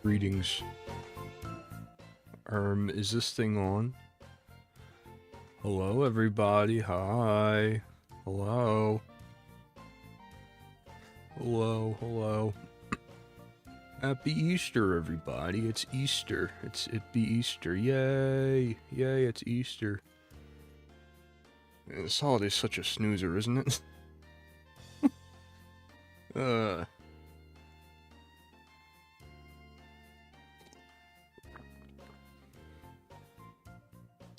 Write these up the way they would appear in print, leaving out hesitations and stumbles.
Greetings. Is this thing on? Hello, everybody. Hi. Hello. Hello, hello. Happy Easter, everybody. It's Easter. It be Easter. Yay. Yay, it's Easter. This holiday's such a snoozer, isn't it?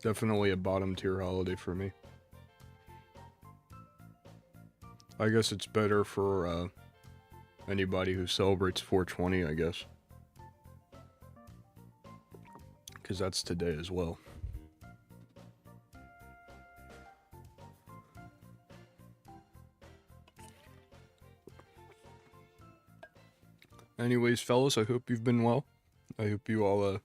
Definitely a bottom tier holiday for me. I guess it's better for anybody who celebrates 420, I guess. Because that's today as well. Anyways, fellas, I hope you've been well. I hope you all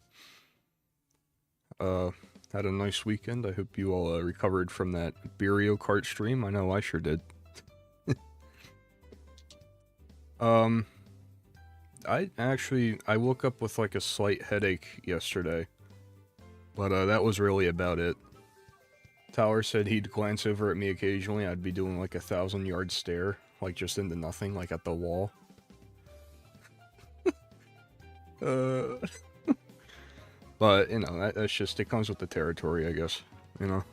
had a nice weekend. I hope you all recovered from that Mario Kart stream. I know I sure did. I woke up with like a slight headache yesterday, but that was really about it. Tower said he'd glance over at me occasionally. I'd be doing like a 1,000-yard stare, like just into nothing, like at the wall. But, you know, that's just, it comes with the territory, I guess, you know?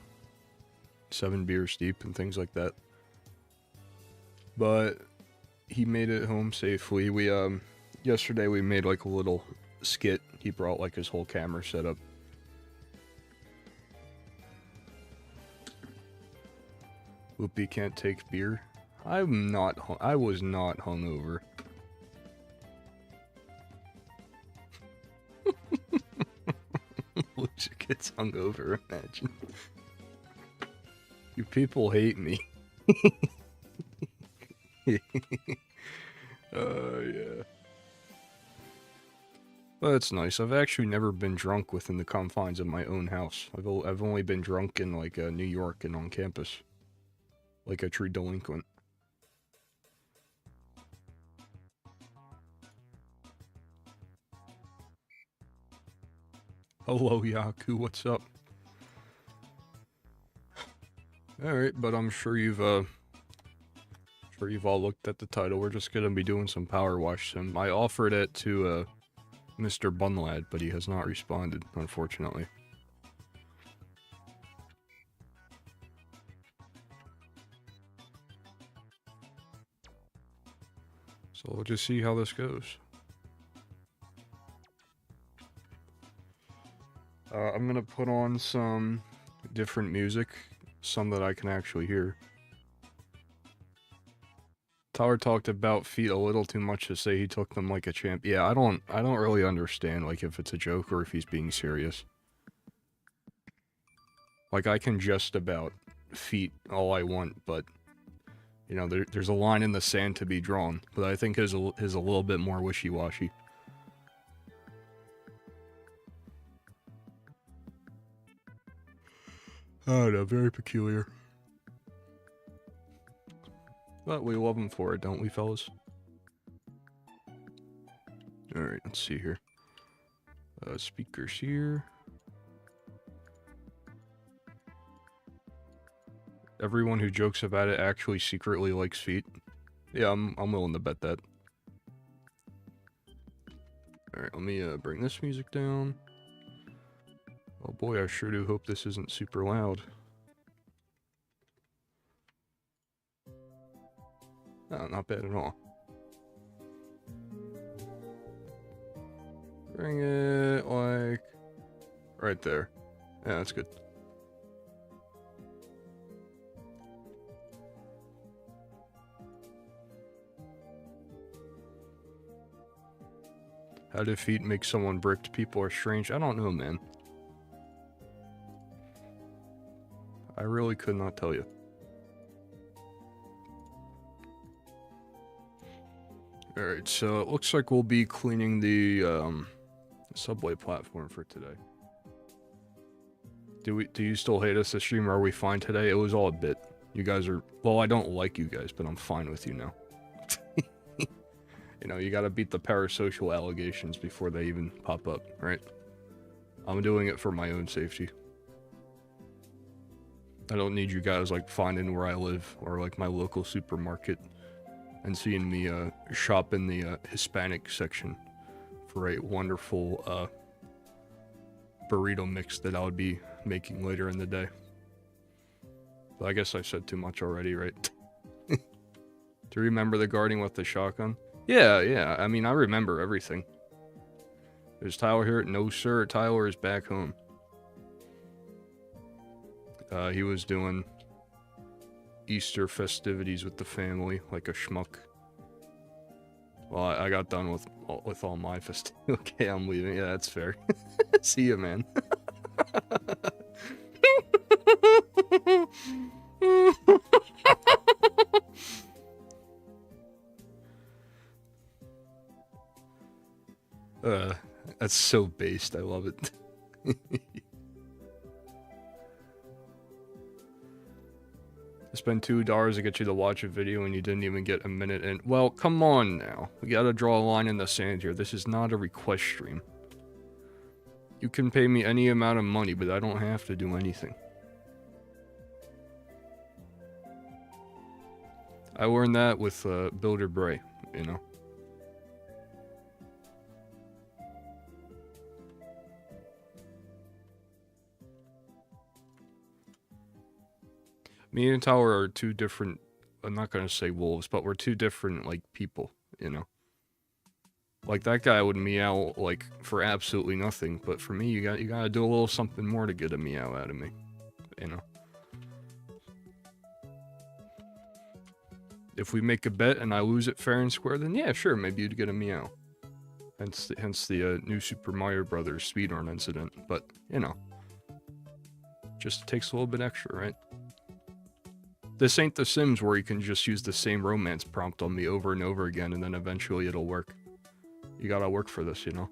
7 beers deep and things like that. But he made it home safely. We, yesterday we made like a little skit. He brought like his whole camera setup. Whoopi can't take beer. I was not hungover. Lucia gets hungover, imagine. You people hate me. Yeah. Well, that's nice. I've actually never been drunk within the confines of my own house. I've only been drunk in, like, New York and on campus. Like a true delinquent. Hello, Yaku, what's up? Alright, but I'm sure you've all looked at the title. We're just gonna be doing some Powerwash sim. I offered it to, Mr. Bunlad, but he has not responded, unfortunately. So we'll just see how this goes. I'm gonna put on some different music, some that I can actually hear. Tower talked about feet a little too much to say he took them like a champ. Yeah, I don't really understand, like, if it's a joke or if he's being serious. Like, I can just about feet all I want, but You know, there's a line in the sand to be drawn, but I think his is a little bit more wishy-washy. I don't know, very peculiar. But we love him for it, don't we, fellas? Alright, let's see here. Speakers here. Everyone who jokes about it actually secretly likes feet. Yeah, I'm willing to bet that. Alright, let me bring this music down. Oh boy, I sure do hope this isn't super loud. No, not bad at all. Bring it, like, right there. Yeah, that's good. How do feet make someone bricked? People are strange. I don't know, man. I really could not tell you. Alright, so it looks like we'll be cleaning the subway platform for today. Do you still hate us this stream, or are we fine today? It was all a bit. You guys are... Well, I don't like you guys, but I'm fine with you now. You know, you gotta beat the parasocial allegations before they even pop up, right? I'm doing it for my own safety. I don't need you guys, like, finding where I live, or, like, my local supermarket, and seeing me, shop in the, Hispanic section for a wonderful, burrito mix that I would be making later in the day. But I guess I said too much already, right? Do you remember the guarding with the shotgun? Yeah, I mean, I remember everything. Is Tyler here? No, sir. Tyler is back home. He was doing Easter festivities with the family, like a schmuck. Well, I got done with all my festivities. Okay, I'm leaving. Yeah, that's fair. See ya, man. That's so based. I love it. Spend $2 to get you to watch a video and you didn't even get a minute in. Well, come on now. We gotta draw a line in the sand here. This is not a request stream. You can pay me any amount of money, but I don't have to do anything. I learned that with Builder Bray, you know. Me and Tower are two different, I'm not gonna say wolves, but we're two different, like, people, you know? Like, that guy would meow, like, for absolutely nothing, but for me, you gotta do a little something more to get a meow out of me, you know? If we make a bet and I lose it fair and square, then yeah, sure, maybe you'd get a meow. Hence the new Super Mario Brothers speedrun incident, but, you know. Just takes a little bit extra, right? This ain't The Sims where you can just use the same romance prompt on me over and over again and then eventually it'll work. You gotta work for this, you know?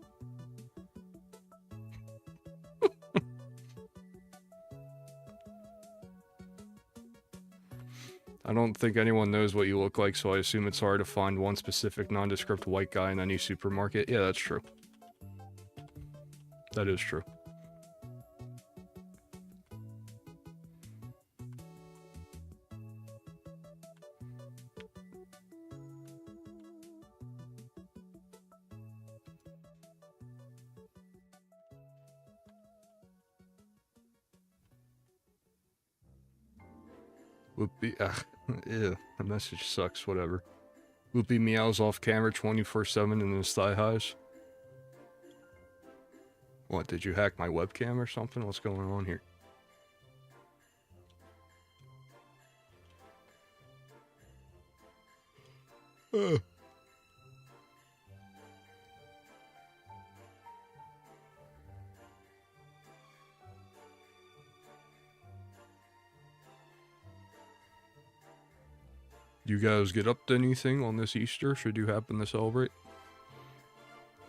I don't think anyone knows what you look like, so I assume it's hard to find one specific nondescript white guy in any supermarket. Yeah, that's true. That is true. Whoopie, ew, the message sucks, whatever. Whoopie meows off camera 24/7 in his thigh highs. What, did you hack my webcam or something? What's going on here? You guys get up to anything on this Easter, should you happen to celebrate?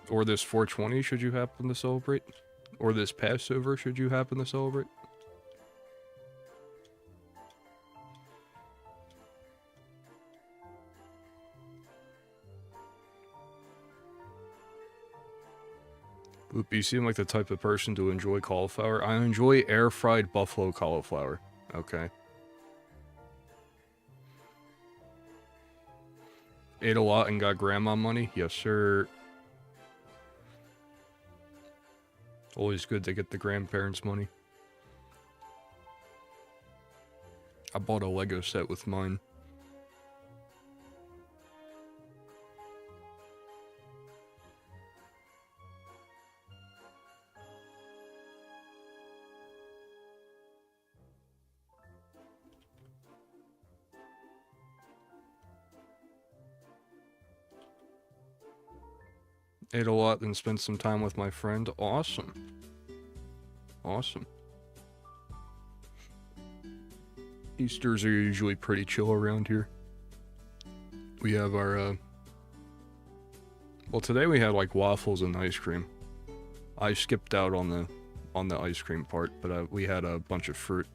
Or this 420, should you happen to celebrate? Or this Passover, should you happen to celebrate? Oop, you seem like the type of person to enjoy cauliflower. I enjoy air-fried buffalo cauliflower. Okay. Ate a lot and got grandma money? Yes, sir. Always good to get the grandparents' money. I bought a Lego set with mine. Ate a lot and spent some time with my friend. Awesome. Awesome. Easters are usually pretty chill around here. We have our, well, today we had, like, waffles and ice cream. I skipped out on the ice cream part, but we had a bunch of fruit.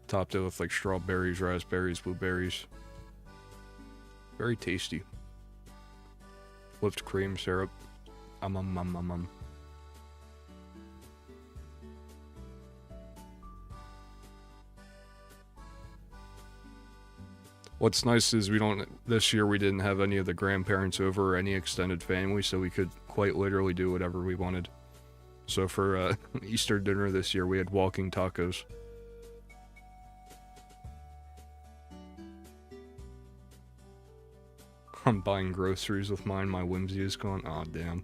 Topped it with, like, strawberries, raspberries, blueberries. Very tasty. Whipped cream syrup. What's nice is this year we didn't have any of the grandparents over or any extended family, so we could quite literally do whatever we wanted. So for Easter dinner this year, we had walking tacos. I'm buying groceries with mine, my whimsy is gone. Aw, damn.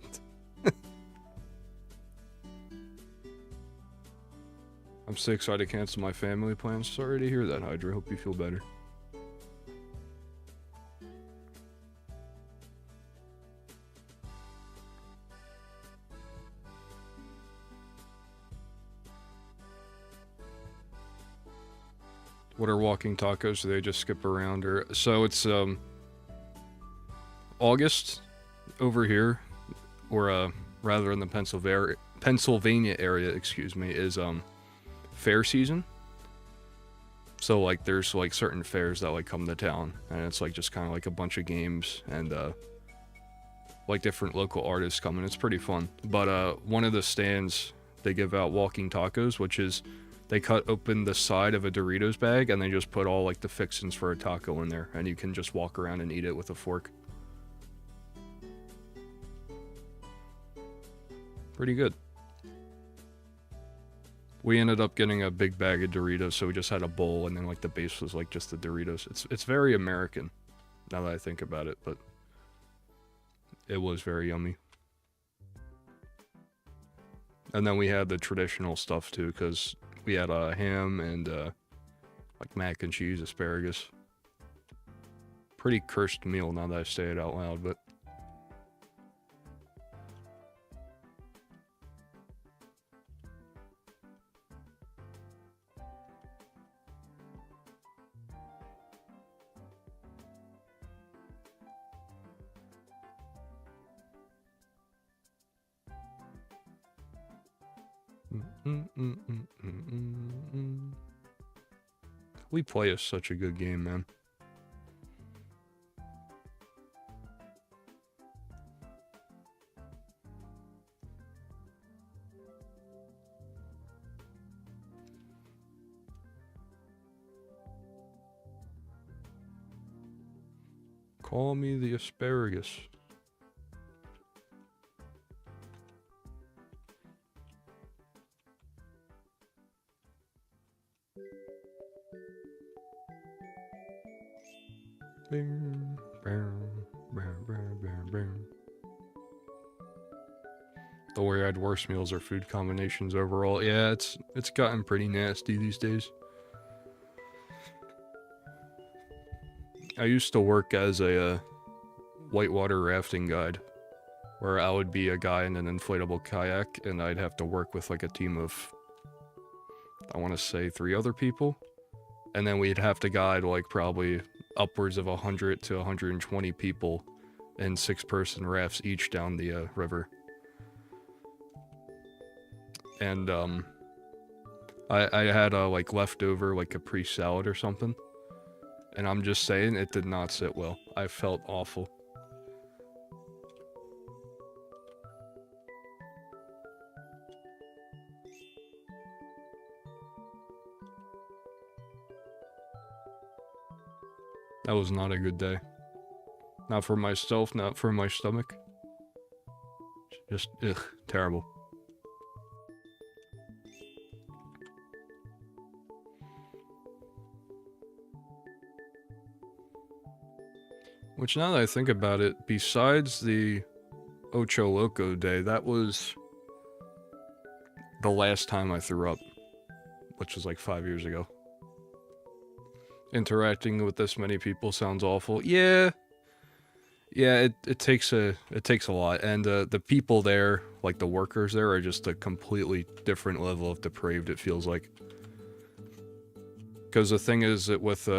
I'm so excited to cancel my family plans. Sorry to hear that, Hydra. Hope you feel better. What are walking tacos? Do they just skip around? Or so it's August over here, or rather in the Pennsylvania area, excuse me, is fair season. So like there's like certain fairs that like come to town, and it's like just kind of like a bunch of games and like different local artists come, and it's pretty fun. But one of the stands, they give out walking tacos, which is they cut open the side of a Doritos bag and they just put all like the fixins for a taco in there, and you can just walk around and eat it with a fork. Pretty good. We ended up getting a big bag of Doritos, so we just had a bowl, and then like the base was like just the Doritos. It's very American, now that I think about it, but it was very yummy. And then we had the traditional stuff too, because we had ham and like mac and cheese, asparagus. Pretty cursed meal now that I say it out loud, but we play is such a good game, man. Call me the asparagus. The way I had worse meals or food combinations overall. Yeah, it's gotten pretty nasty these days. I used to work as a whitewater rafting guide, where I would be a guy in an inflatable kayak, and I'd have to work with like a team of, I want to say 3 other people, and then we'd have to guide like probably upwards of 100 to 120 people in 6-person rafts each down the river. And I had a like leftover like Capri salad or something, and I'm just saying it did not sit well. I felt awful. That was not a good day. Not for myself, not for my stomach. Just, ugh, terrible. Which, now that I think about it, besides the Ocho Loco day, that was the last time I threw up, which was like 5 years ago. Interacting with this many people sounds awful. Yeah, it takes a lot, and the people there, like the workers there, are just a completely different level of depraved. It feels like, because the thing is that with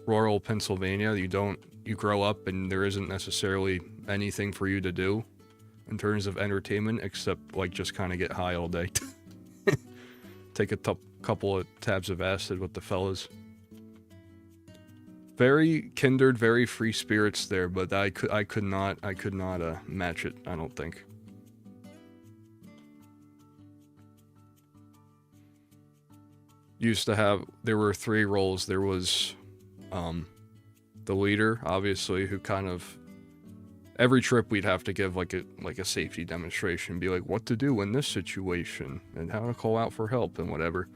rural Pennsylvania, you grow up and there isn't necessarily anything for you to do in terms of entertainment except like just kind of get high all day. Take a couple of tabs of acid with the fellas. Very kindred, very free spirits there, but I could not match it, I don't think. There were 3 roles. There was the leader, obviously, who kind of, every trip we'd have to give like a safety demonstration, be like what to do in this situation and how to call out for help and whatever,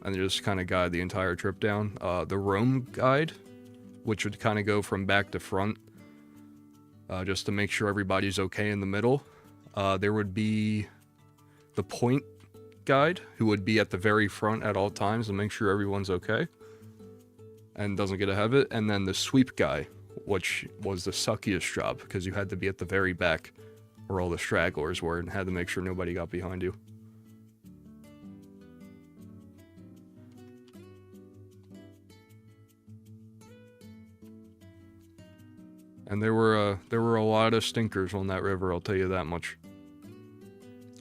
and just kind of guide the entire trip down. The roam guide, which would kind of go from back to front, just to make sure everybody's okay in the middle. There would be the point guide, who would be at the very front at all times to make sure everyone's okay and doesn't get ahead of it. And then the sweep guy, which was the suckiest job, because you had to be at the very back where all the stragglers were and had to make sure nobody got behind you. And there were a lot of stinkers on that river, I'll tell you that much.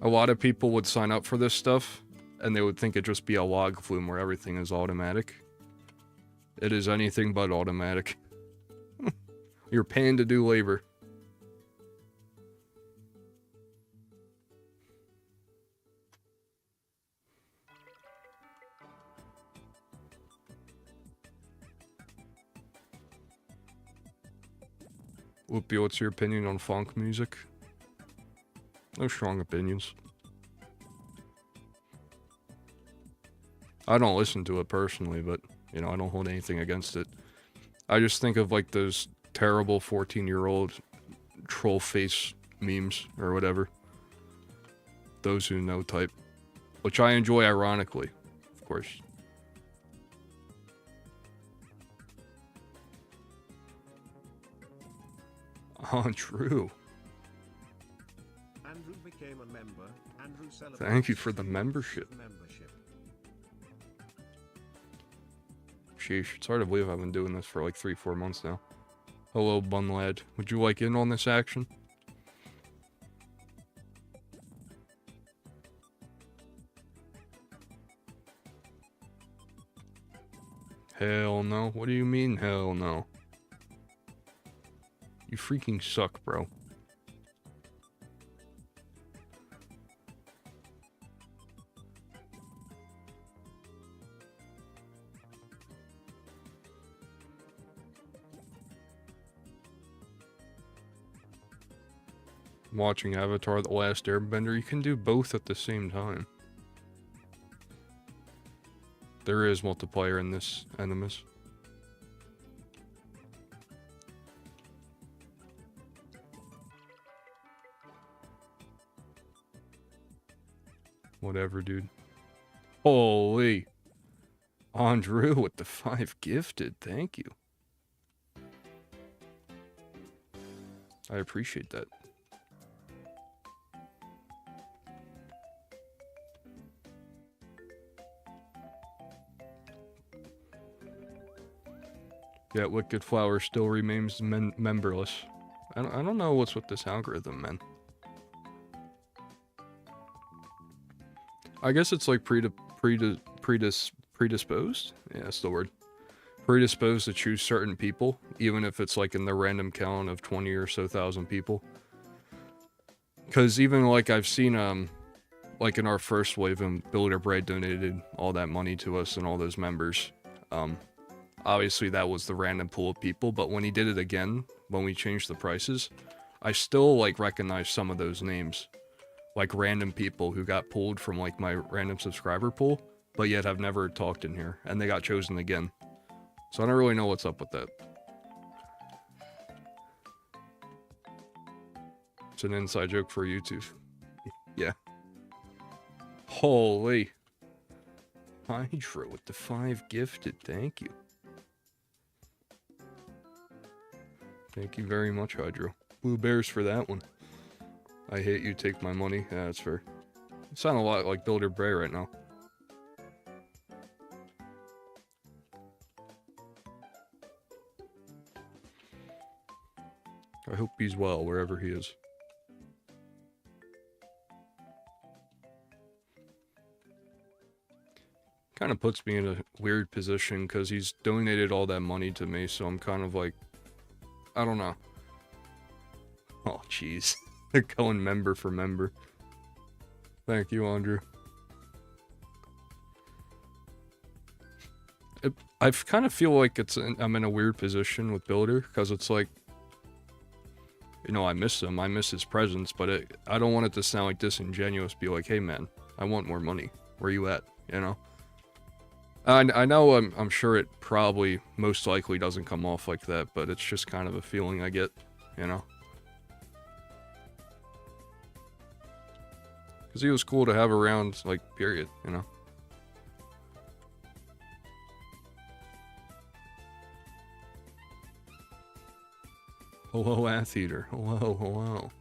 A lot of people would sign up for this stuff, and they would think it'd just be a log flume where everything is automatic. It is anything but automatic. You're paying to do labor. Whoopi, what's your opinion on funk music? No strong opinions. I don't listen to it personally, but, you know, I don't hold anything against it. I just think of, like, those terrible 14-year-old troll face memes, or whatever. Those who know type. Which I enjoy ironically, of course. Oh, true. Andrew became a member. Andrew Thank you for the membership. Sheesh, it's hard to believe I've been doing this for like 3-4 months now. Hello, Bun Lad. Would you like in on this action? Hell no. What do you mean, hell no? You freaking suck, bro. Watching Avatar: The Last Airbender, you can do both at the same time. There is multiplayer in this Animus. Whatever, dude. Holy. Andrew with the 5 gifted. Thank you. I appreciate that. Yeah, Wicked Flower still remains memberless. I don't know what's with this algorithm, man. I guess it's like predisposed? Yeah, that's the word. Predisposed to choose certain people, even if it's like in the random count of 20 or so thousand people. Because even like I've seen, like in our first wave, Builder Bread donated all that money to us and all those members. Obviously that was the random pool of people, but when he did it again, when we changed the prices, I still like recognize some of those names. Like random people who got pulled from like my random subscriber pool, but yet have never talked in here, and they got chosen again. So I don't really know what's up with that. It's an inside joke for YouTube. Yeah. Holy. Hydra with the 5 gifted, thank you. Thank you very much, Hydro. Blue bears for that one. I hate you, take my money. Yeah, that's fair. You sound a lot like Builder Bray right now. I hope he's well, wherever he is. Kind of puts me in a weird position, because he's donated all that money to me, so I'm kind of like... I don't know. Oh, jeez. They're going member for member. Thank you, Andrew. I kind of feel like I'm in a weird position with Builder, because it's like, you know, I miss him, I miss his presence, but I don't want it to sound like disingenuous, be like, hey man, I want more money, where you at, you know? I know I'm sure it probably most likely doesn't come off like that, but it's just kind of a feeling I get, you know? Because he was cool to have around, like, period, you know? Hello, Atheater. Hello, hello.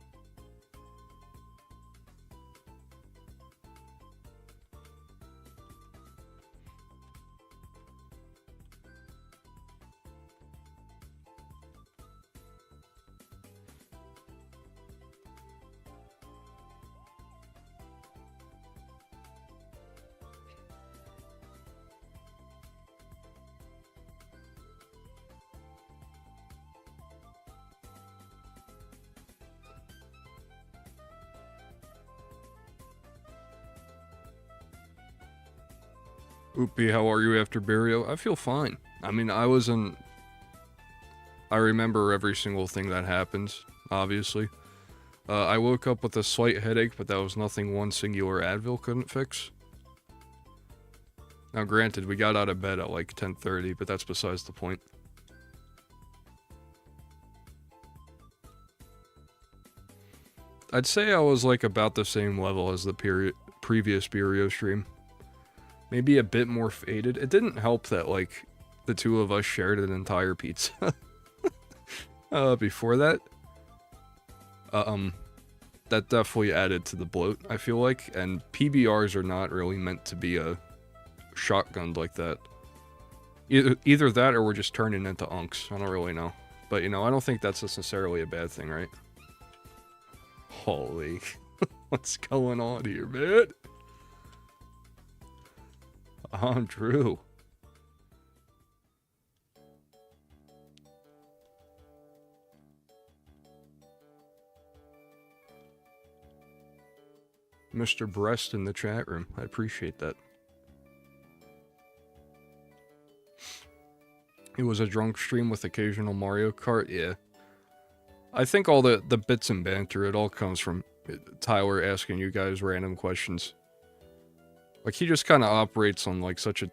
Oopie, how are you after burial? I feel fine. I mean, I remember every single thing that happened, obviously. I woke up with a slight headache, but that was nothing one singular Advil couldn't fix. Now granted, we got out of bed at like 10:30, but that's besides the point. I'd say I was like about the same level as the previous Burio stream. Maybe a bit more faded. It didn't help that, like, the two of us shared an entire pizza. Before that. That definitely added to the bloat, I feel like. And PBRs are not really meant to be shotgunned like that. Either that or we're just turning into unks. I don't really know. But, you know, I don't think that's necessarily a bad thing, right? Holy. What's going on here, man? Andrew. Mr. Breast in the chat room. I appreciate that. It was a drunk stream with occasional Mario Kart, yeah. I think all the bits and banter, it all comes from Tyler asking you guys random questions. Like, he just kind of operates on, like, such a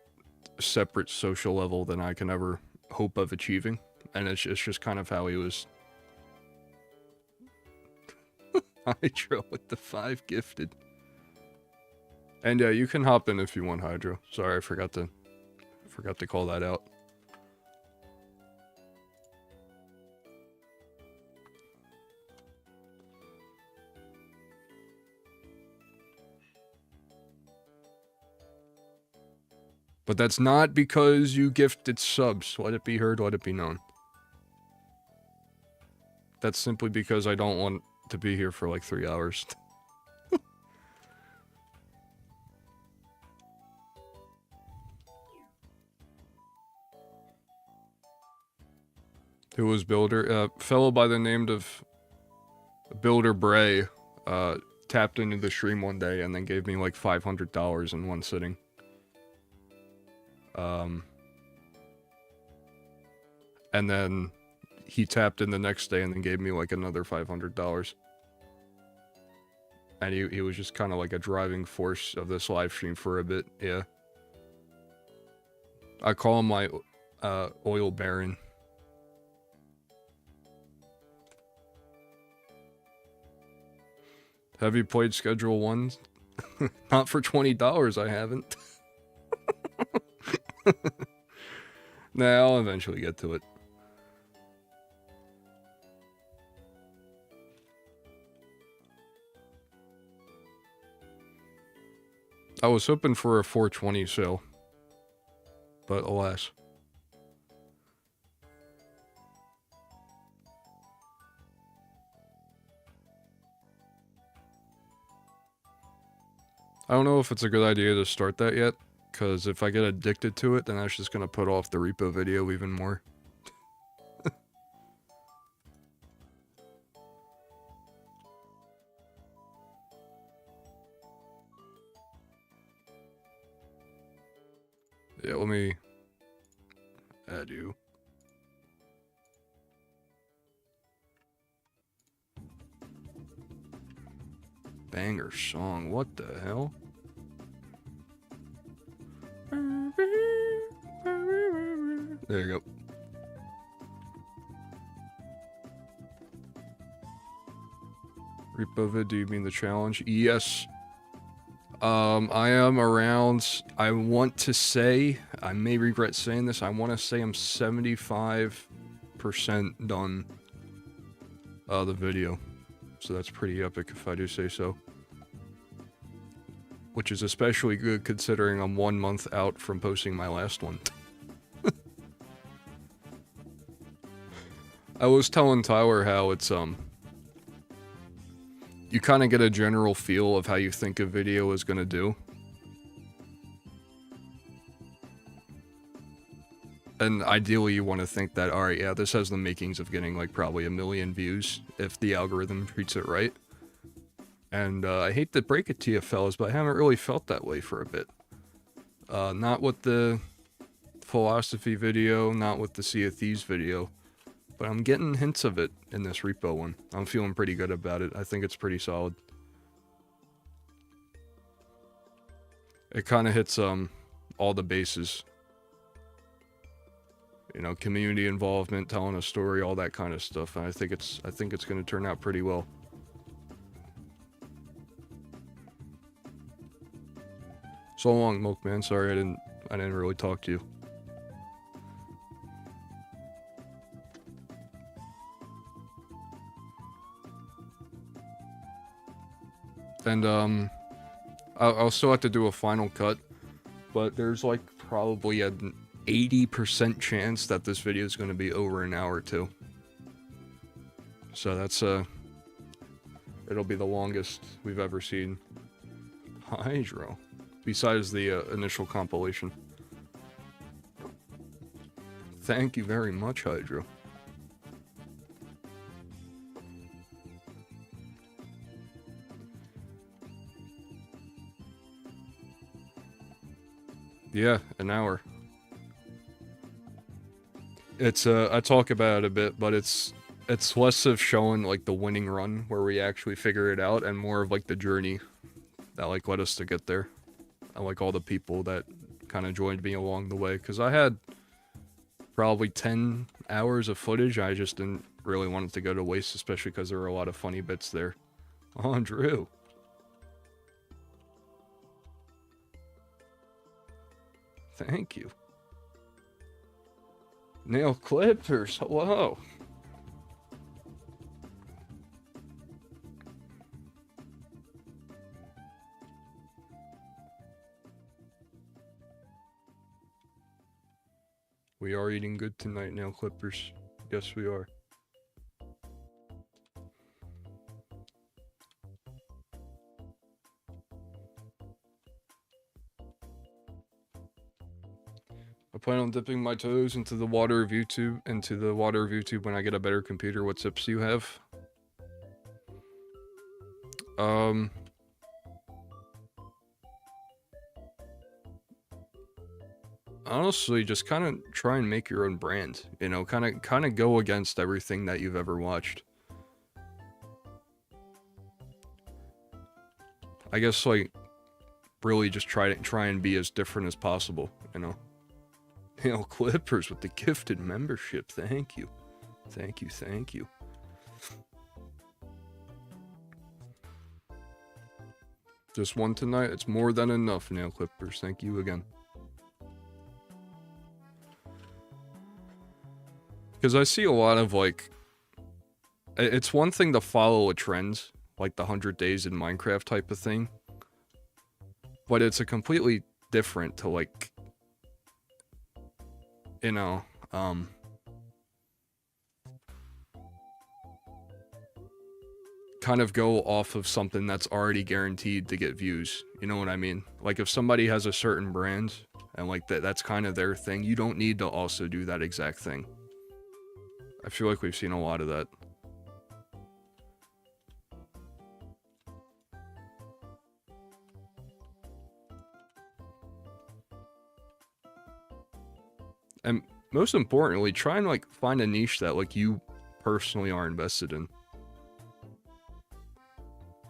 separate social level than I can ever hope of achieving. And it's just kind of how he was. Hydro with the 5 gifted. And yeah, you can hop in if you want, Hydro. Sorry, I forgot to call that out. But that's not because you gifted subs. Let it be heard, let it be known. That's simply because I don't want to be here for like 3 hours. Who was Builder? Fellow by the name of Builder Bray tapped into the stream one day and then gave me like $500 in one sitting. And then he tapped in the next day and then gave me like another $500. And he was just kind of like a driving force of this live stream for a bit, yeah. I call him my oil baron. Have you played Schedule 1? Not for $20, I haven't. Nah, I'll eventually get to it. I was hoping for a 420 sale, but alas. I don't know if it's a good idea to start that yet, because if I get addicted to it, then that's just going to put off the repo video even more. Yeah, let me add you. Banger song, what the hell? There you go. Repo vid, do you mean the challenge? Yes. I am around, I want to say, I may regret saying this, I want to say I'm 75% done the video. So that's pretty epic if I do say so. Which is especially good considering I'm 1 month out from posting my last one. I was telling Tyler how it's, you kind of get a general feel of how you think a video is going to do. And ideally you want to think that, alright, yeah, this has the makings of getting like probably 1 million views if the algorithm treats it right. And I hate to break it to you fellas, but I haven't really felt that way for a bit. Not with the philosophy video, not with the Sea of Thieves video. But I'm getting hints of it in this repo one. I'm feeling pretty good about it. I think it's pretty solid. It kind of hits all the bases. You know, community involvement, telling a story, all that kind of stuff. And I think it's going to turn out pretty well. So long, Milkman. Sorry, I didn't really talk to you. And I'll still have to do a final cut, but there's like probably an 80% chance that this video is going to be over an hour too. So that's it'll be the longest we've ever seen. Hydro. Besides the initial compilation. Thank you very much, Hydro. Yeah, an hour. It's I talk about it a bit, but it's less of showing like the winning run where we actually figure it out and more of like the journey that like led us to get there. I like all the people that kind of joined me along the way, because I had probably 10 hours of footage. I just didn't really want it to go to waste, especially because there were a lot of funny bits there. Andrew. Thank you. Nail Clippers, hello. We are eating good tonight, nail clippers. Yes, we are. I plan on dipping my toes into the water of YouTube, when I get a better computer. What tips do you have? Honestly, just kind of try and make your own brand. You know, kind of go against everything that you've ever watched. I guess like really just try and be as different as possible. You know. Nail clippers with the gifted membership. Thank you. Thank you, thank you. Just one tonight, it's more than enough, nail clippers. Thank you again. Because I see a lot of, like... It's one thing to follow a trend, like the 100 days in Minecraft type of thing. But it's a completely different to, like... You know, kind of go off of something that's already guaranteed to get views. You know what I mean? Like if somebody has a certain brand and like that's kind of their thing, you don't need to also do that exact thing. I feel like we've seen a lot of that. And most importantly, try and like find a niche that like you personally are invested in.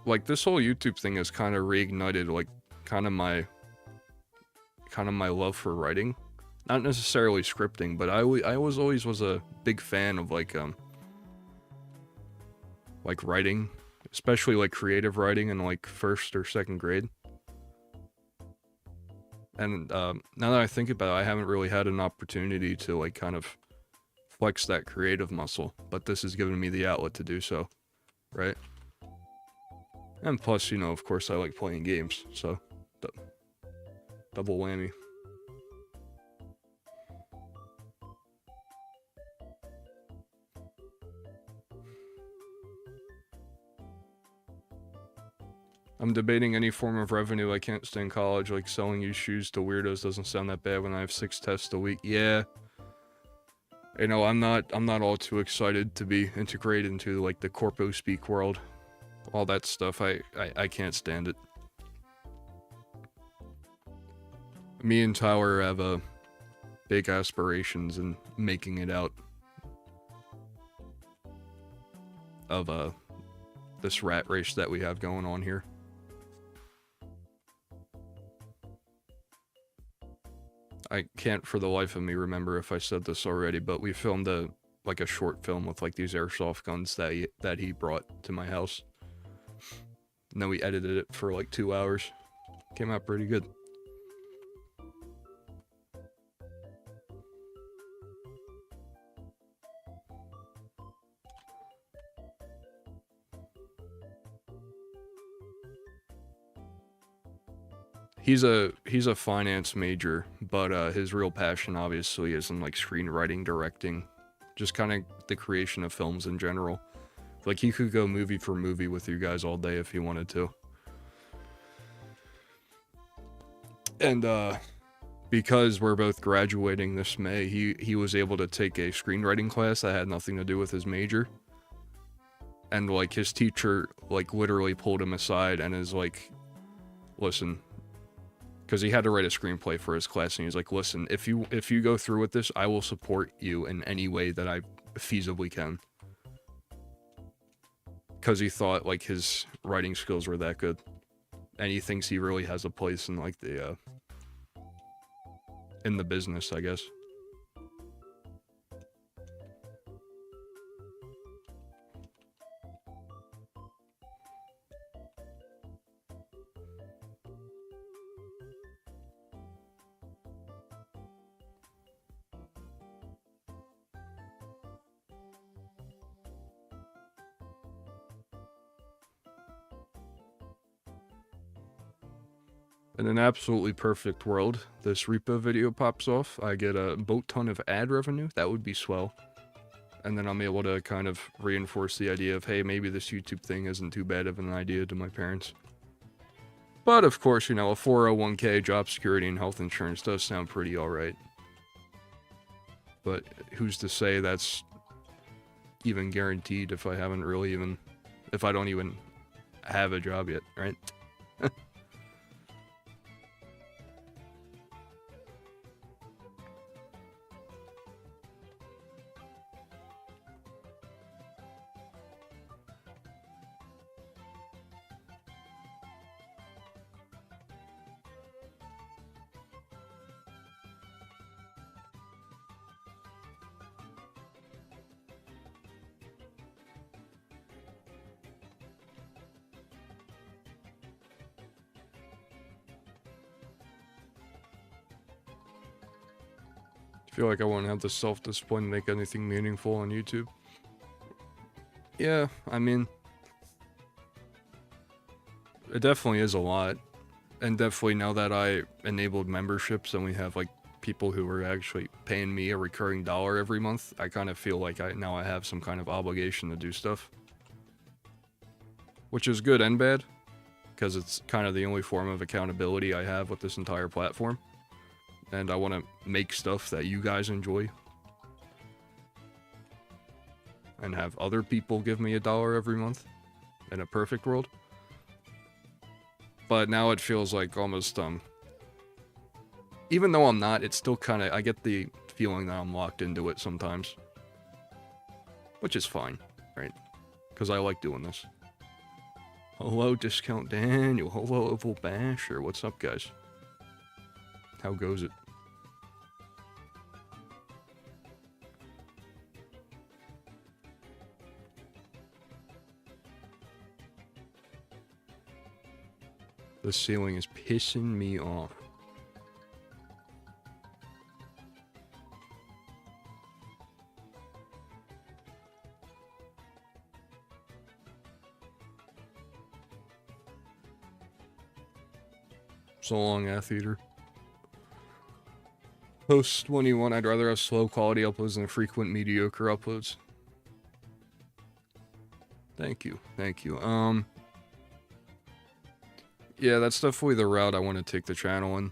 Like this whole YouTube thing has kind of reignited like kind of my love for writing. Not necessarily scripting, but I always was a big fan of like writing, especially like creative writing in like 1st or 2nd grade. And now that I think about it, I haven't really had an opportunity to like kind of flex that creative muscle, but this has given me the outlet to do so, right? And plus, you know, of course I like playing games, so double whammy. I'm debating any form of revenue. I can't stay in college. Like selling used shoes to weirdos doesn't sound that bad when I have 6 tests a week. Yeah. You know, I'm not all too excited to be integrated into like the corpo speak world. All that stuff. I can't stand it. Me and Tyler have big aspirations in making it out of this rat race that we have going on here. I can't for the life of me remember if I said this already, but we filmed a short film with like these airsoft guns that he brought to my house. And then we edited it for like 2 hours. Came out pretty good. He's a finance major, but his real passion obviously is in like screenwriting, directing, just kind of the creation of films in general. Like he could go movie for movie with you guys all day if he wanted to. And because we're both graduating this May, he was able to take a screenwriting class that had nothing to do with his major. And like his teacher like literally pulled him aside and is like, listen, because he had to write a screenplay for his class, and he's like, listen, if you go through with this, I will support you in any way that I feasibly can. Because he thought like his writing skills were that good, and he thinks he really has a place in like the in the business, I guess. In an absolutely perfect world, this repo video pops off, I get a boat ton of ad revenue, that would be swell. And then I'm able to kind of reinforce the idea of, hey, maybe this YouTube thing isn't too bad of an idea to my parents. But of course, you know, a 401k, job security, and health insurance does sound pretty alright. But who's to say that's even guaranteed if I haven't really even, if I don't even have a job yet, right? I feel like I won't have the self-discipline to make anything meaningful on YouTube. Yeah, I mean, it definitely is a lot. And definitely now that I enabled memberships and we have like people who are actually paying me a recurring dollar every month, I kind of feel like now I have some kind of obligation to do stuff. Which is good and bad, because it's kind of the only form of accountability I have with this entire platform. And I want to make stuff that you guys enjoy. And have other people give me $1 every month. In a perfect world. But now it feels like almost, even though I'm not, it's still kind of, I get the feeling that I'm locked into it sometimes. Which is fine, right? Because I like doing this. Hello, Discount Daniel. Hello, Oval Basher. What's up, guys? How goes it? The ceiling is pissing me off. So long, Atheater. Post 21, I'd rather have slow quality uploads than frequent mediocre uploads. Thank you, thank you. Yeah, that's definitely the route I want to take the channel in.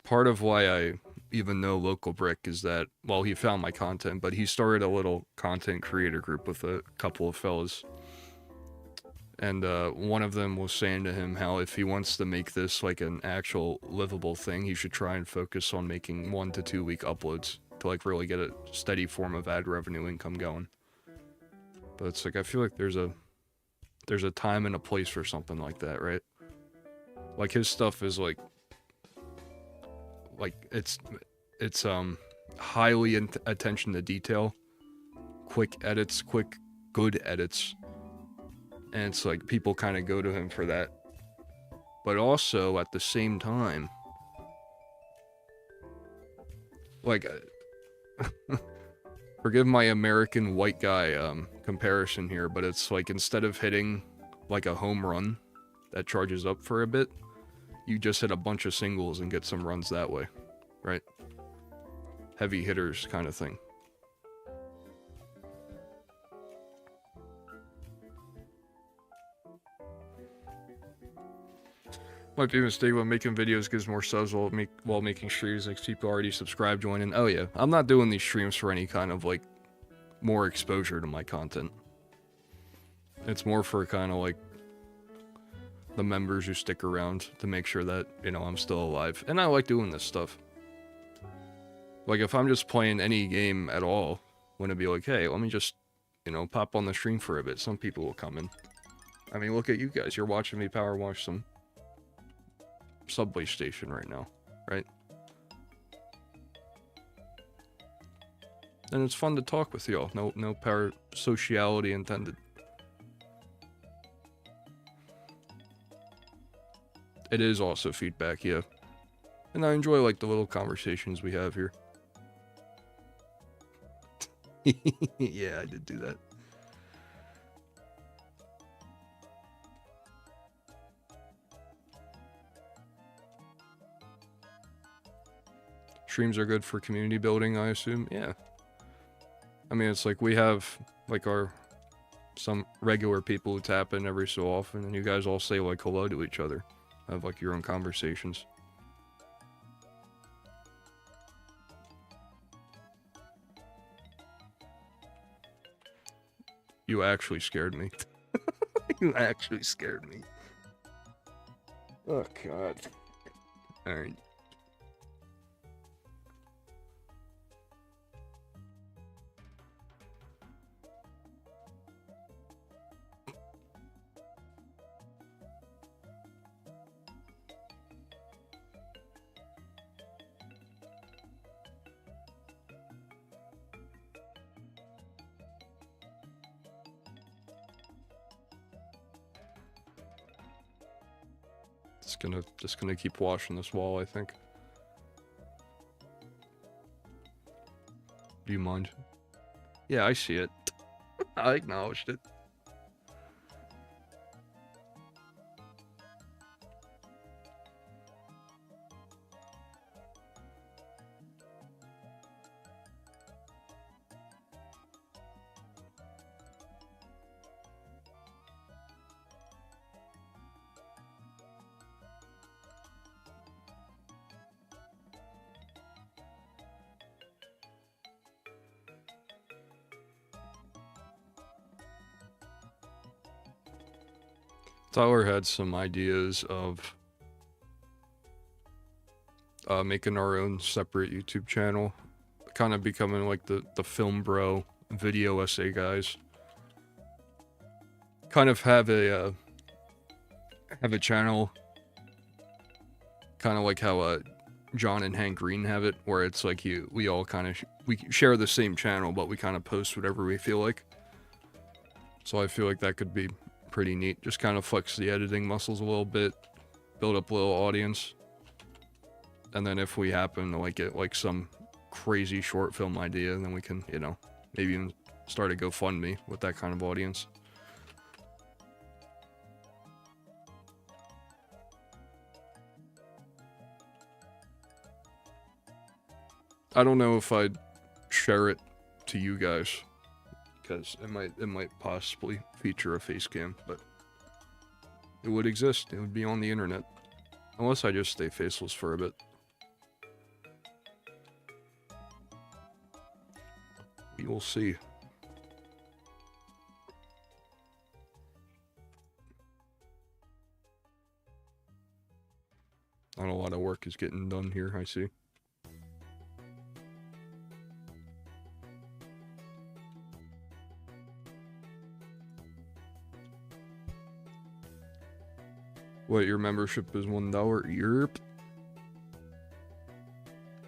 Part of why I even know Local Brick is that, well, he found my content, but he started a little content creator group with a couple of fellas. And one of them was saying to him how if he wants to make this like an actual livable thing, he should try and focus on making 1 to 2 week uploads to like really get a steady form of ad revenue income going. But it's like, I feel like there's a time and a place for something like that, right? Like his stuff is like it's highly attention to detail, quick edits, good edits. And it's like people kind of go to him for that. But also at the same time, like, forgive my American white guy comparison here, but it's like instead of hitting like a home run that charges up for a bit, you just hit a bunch of singles and get some runs that way, right? Heavy hitters kind of thing. Might be a mistake when making videos gives more subs while making streams, like people already subscribe, joining. Oh yeah, I'm not doing these streams for any kind of like more exposure to my content. It's more for kind of like the members who stick around to make sure that, you know, I'm still alive. And I like doing this stuff. Like if I'm just playing any game at all, wouldn't it be like, hey, let me just, you know, pop on the stream for a bit. Some people will come in. I mean, look at you guys. You're watching me power wash some subway station right now, right? And it's fun to talk with y'all. No parasociality intended. It is also feedback, yeah. And I enjoy, like, the little conversations we have here. Yeah, I did do that. Streams are good for community building, I assume. Yeah. I mean, it's like we have, like, some regular people who tap in every so often, and you guys all say, like, hello to each other. Have, like, your own conversations. You actually scared me. You actually scared me. Oh, God. Alright. Just gonna keep washing this wall, I think. Do you mind? Yeah, I see it. I acknowledged it. Tyler had some ideas of making our own separate YouTube channel, kind of becoming like the film bro video essay guys. Kind of have a channel, kind of like how John and Hank Green have it, where it's like we all kind of we share the same channel, but we kind of post whatever we feel like. So I feel like that could be pretty neat. Just kind of flex the editing muscles a little bit, build up a little audience, and then if we happen to like get like some crazy short film idea, then we can, you know, maybe even start a GoFundMe with that kind of audience. I don't know if I'd share it to you guys, because it might possibly feature a face cam, but it would exist. It would be on the internet, unless I just stay faceless for a bit. We will see. Not a lot of work is getting done here, I see. What, your membership is $1? Yurp.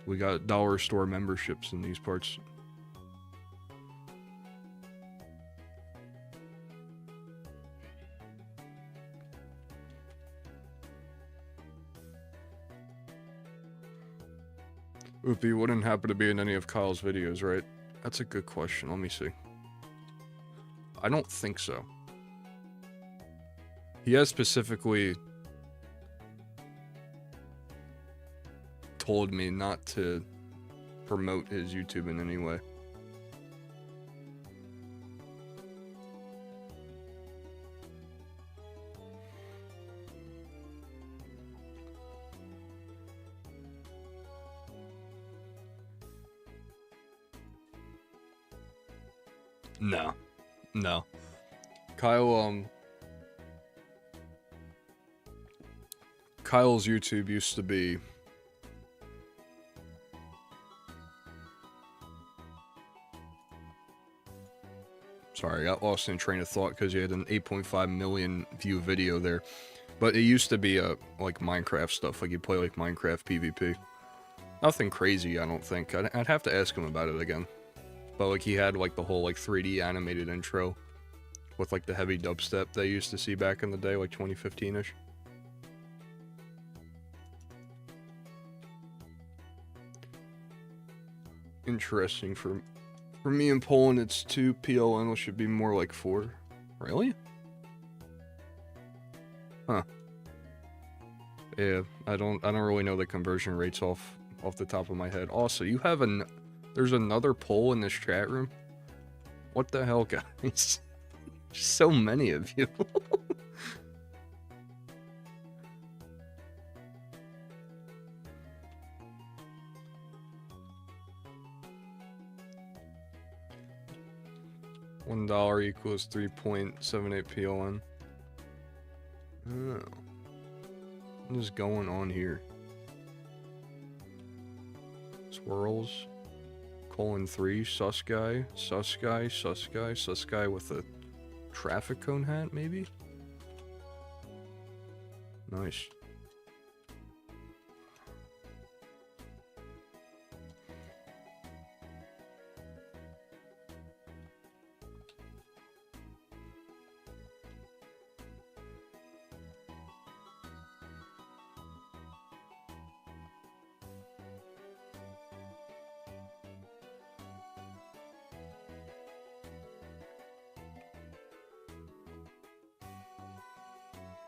We got dollar store memberships in these parts. Oopie wouldn't happen to be in any of Kyle's videos, right? That's a good question. Let me see. I don't think so. He has specifically told me not to promote his YouTube in any way. No. No. Kyle's YouTube used to be sorry, I got lost in train of thought because you had an 8.5 million view video there. But it used to be like Minecraft stuff, like you play like Minecraft PvP. Nothing crazy, I don't think. I'd have to ask him about it again. But like he had like the whole like 3D animated intro with like the heavy dubstep they used to see back in the day, like 2015-ish. Interesting. For me in Poland, it's 2. PLN should be more like 4. Really? Huh. Yeah, I don't really know the conversion rates off the top of my head. Also, you have there's another poll in this chat room. What the hell, guys? So many of you. $1 equals 3.78 PLN. Oh. What is going on here? Swirls. :3. Sus guy. Sus guy. Sus guy. Sus guy with a traffic cone hat, maybe? Nice.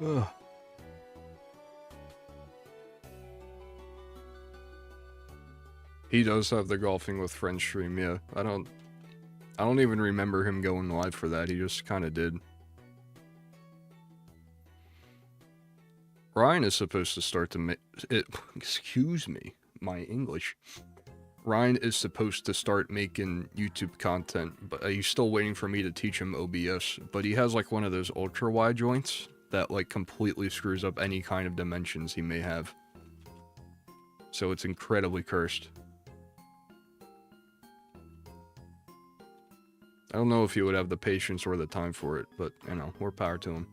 Ugh. He does have the golfing with friends stream, yeah. I don't even remember him going live for that. He just kind of did. Ryan is supposed to start to make it. Excuse me, my English. Ryan is supposed to start making YouTube content, but he's still waiting for me to teach him OBS. But he has like one of those ultra wide joints that like completely screws up any kind of dimensions he may have. So it's incredibly cursed. I don't know if he would have the patience or the time for it, but you know, more power to him.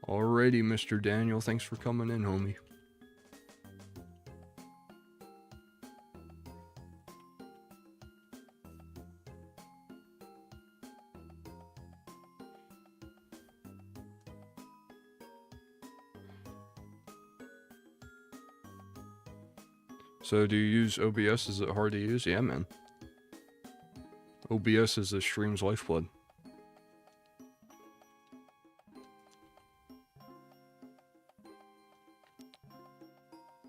Alrighty, Mr. Daniel, thanks for coming in, homie. So do you use OBS? Is it hard to use? Yeah, man. OBS is the stream's lifeblood.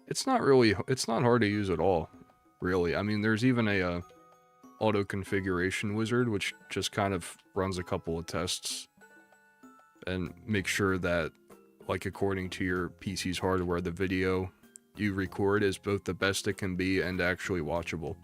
It's not hard to use at all, really. I mean, there's even a auto configuration wizard, which just kind of runs a couple of tests and makes sure that, like, according to your PC's hardware, the video you record is both the best it can be and actually watchable.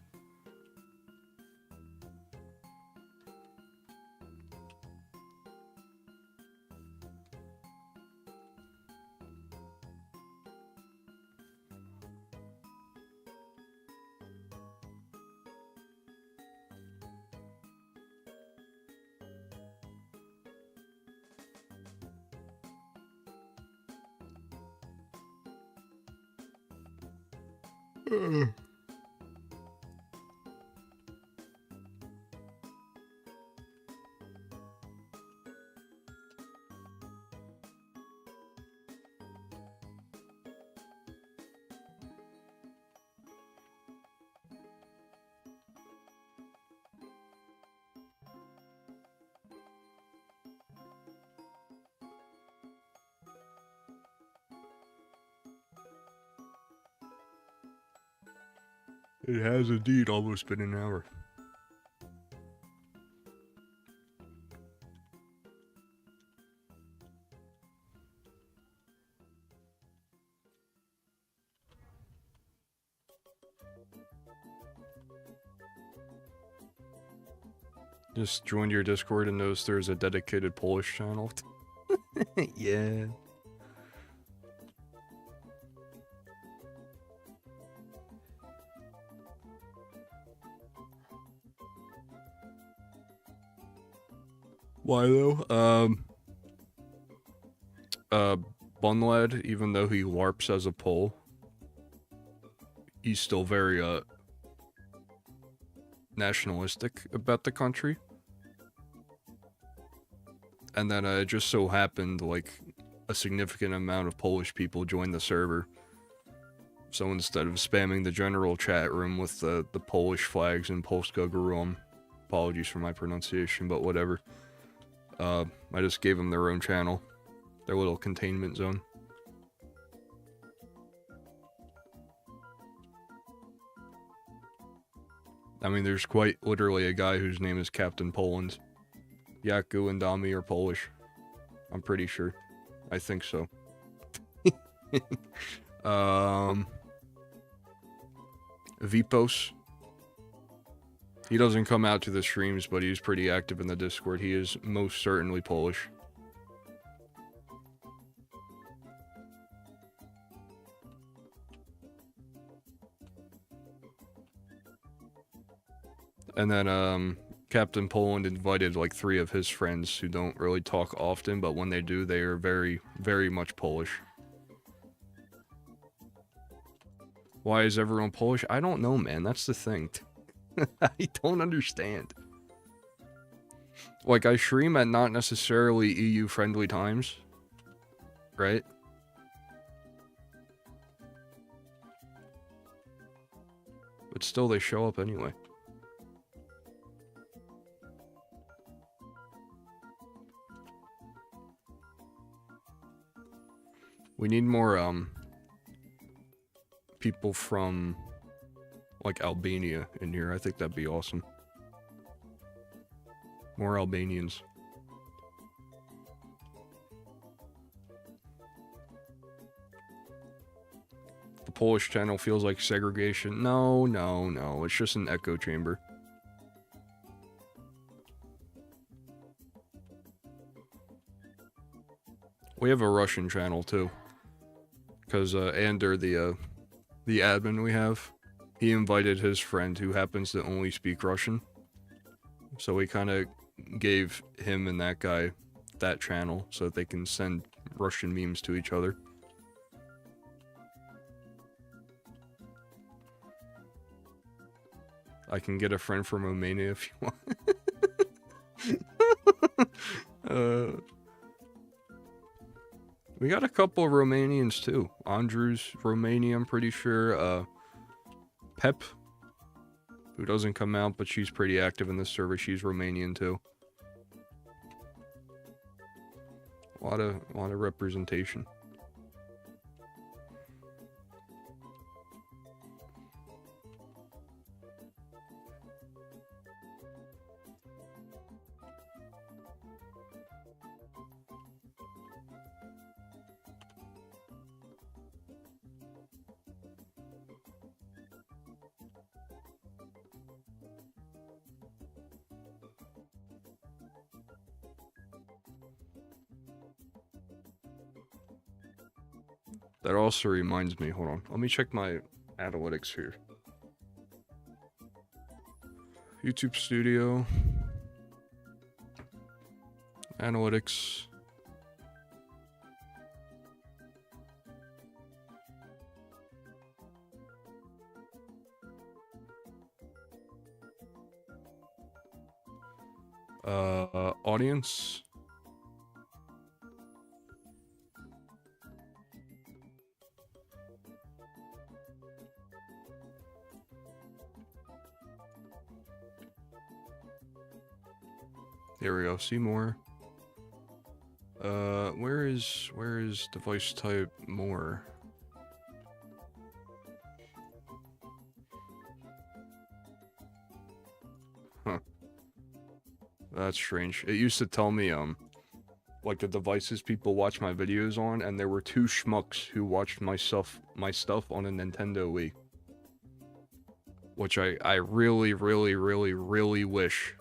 It has indeed almost been an hour. Just joined your Discord and noticed there's a dedicated Polish channel. Yeah. Why though? Bunlad, even though he LARPs as a Pole, he's still very, nationalistic about the country. And then, it just so happened, like, a significant amount of Polish people joined the server. So instead of spamming the general chat room with the Polish flags and Polska Górą, apologies for my pronunciation, but whatever. I just gave them their own channel, their little containment zone. I mean, there's quite literally a guy whose name is Captain Poland. Yaku and Dami are Polish. I'm pretty sure. I think so. Vipos. He doesn't come out to the streams, but he's pretty active in the Discord. He is most certainly Polish. And then, Captain Poland invited like 3 of his friends who don't really talk often, but when they do, they are very, very much Polish. Why is everyone Polish? I don't know, man. That's the thing. I don't understand. Like, I stream at not necessarily EU-friendly times, right? But still, they show up anyway. We need more, people from, like, Albania in here. I think that'd be awesome. More Albanians. The Polish channel feels like segregation. No, no, no. It's just an echo chamber. We have a Russian channel, too. Because, Ander, the admin we have, he invited his friend who happens to only speak Russian. So we kind of gave him and that guy that channel so that they can send Russian memes to each other. I can get a friend from Romania if you want. We got a couple of Romanians too. Andrew's Romanian, I'm pretty sure. Pep, who doesn't come out, but she's pretty active in this server. She's Romanian too. A lot of representation. That also reminds me, hold on, let me check my analytics here. YouTube Studio. Analytics. Audience. There we go. See more. Where is device type more? Huh. That's strange. It used to tell me, like the devices people watch my videos on, and there were 2 schmucks who watched my stuff on a Nintendo Wii. Which I really, really, really, really wish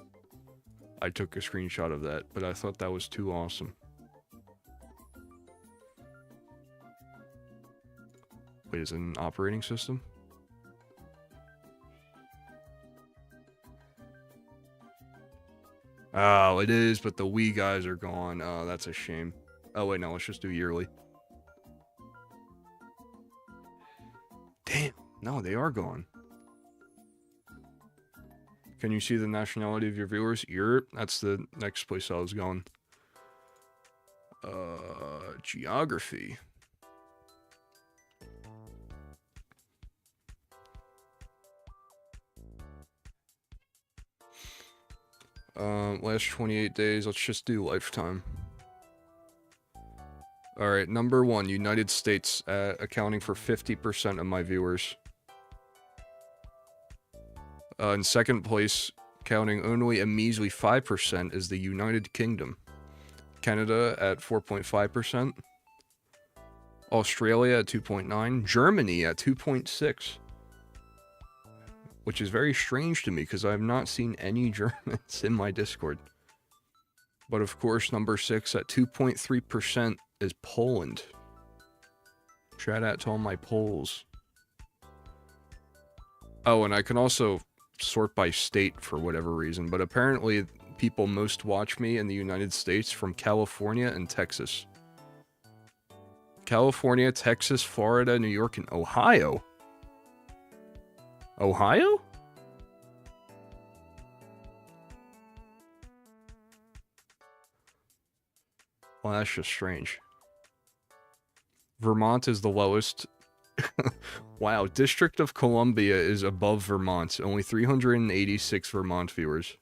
I took a screenshot of that, but I thought that was too awesome. Wait, is it an operating system? Oh, it is, but the Wii guys are gone. Oh, that's a shame. Oh, wait, no, let's just do yearly. Damn, no, they are gone. Can you see the nationality of your viewers? Europe? That's the next place I was going. Geography. Last 28 days. Let's just do lifetime. Alright, number 1, United States, accounting for 50% of my viewers. In second place, counting only a measly 5%, is the United Kingdom. Canada at 4.5%. Australia at 2.9%. Germany at 2.6%. Which is very strange to me, because I have not seen any Germans in my Discord. But of course, number 6 at 2.3% is Poland. Shout out to all my Poles. Oh, and I can also sort by state for whatever reason, but apparently people most watch me in the United States from California and Texas. California, Texas, Florida, New York, and Ohio. Ohio? Well, that's just strange. Vermont is the lowest. Wow, District of Columbia is above Vermont. Only 386 Vermont viewers.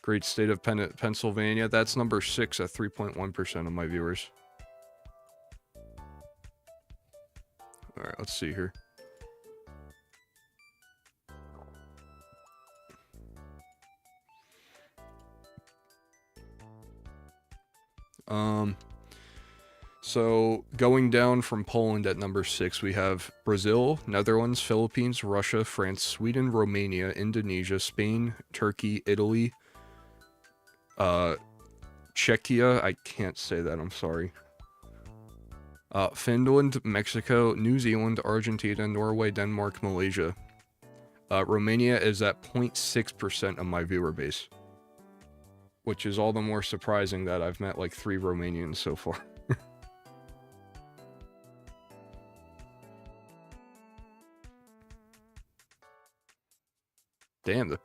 Great state of Pennsylvania. That's number 6 at 3.1% of my viewers. Alright, let's see here. So going down from Poland at number 6, we have Brazil, Netherlands, Philippines, Russia, France, Sweden, Romania, Indonesia, Spain, Turkey, Italy, Czechia, I can't say that, I'm sorry. Finland, Mexico, New Zealand, Argentina, Norway, Denmark, Malaysia. Romania is at 0.6% of my viewer base. Which is all the more surprising that I've met like 3 Romanians so far. Damn, the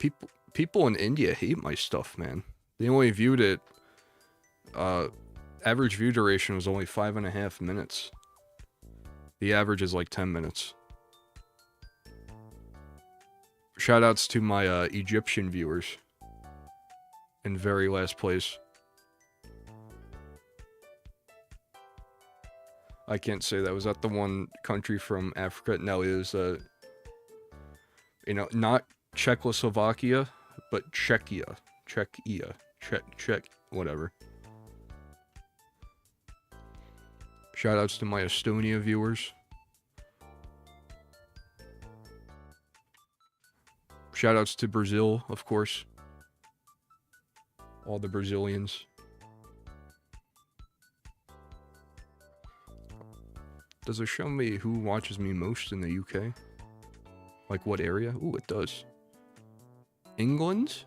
people in India hate my stuff, man. They only viewed it, average view duration was only 5.5 minutes. The average is like 10 minutes. Shoutouts to my Egyptian viewers. In very last place. I can't say that. Was that the one country from Africa? No, it was, you know, not Czechoslovakia, but Czechia. Czech, whatever. Shoutouts to my Estonia viewers. Shoutouts to Brazil, of course. All the Brazilians. Does it show me who watches me most in the UK? Like what area? Ooh, it does. England,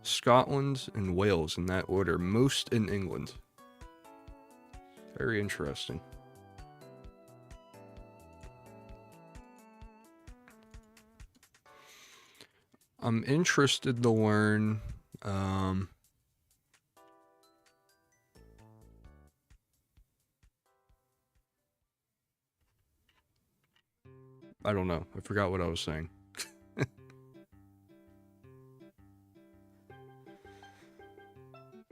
Scotland, and Wales in that order. Most in England. Very interesting. I'm interested to learn... I don't know. I forgot what I was saying.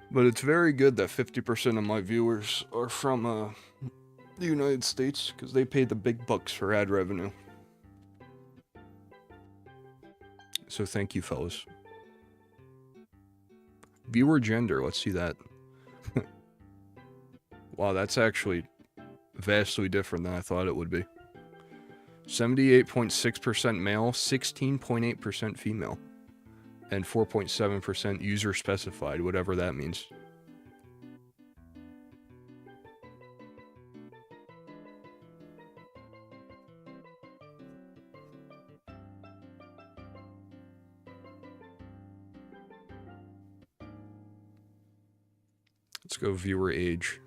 But it's very good that 50% of my viewers are from the United States, because they pay the big bucks for ad revenue. So thank you, fellas. Viewer gender, let's see that. Wow, that's actually vastly different than I thought it would be. 78.6% male, 16.8% female, and 4.7% user specified, whatever that means. Let's go viewer age.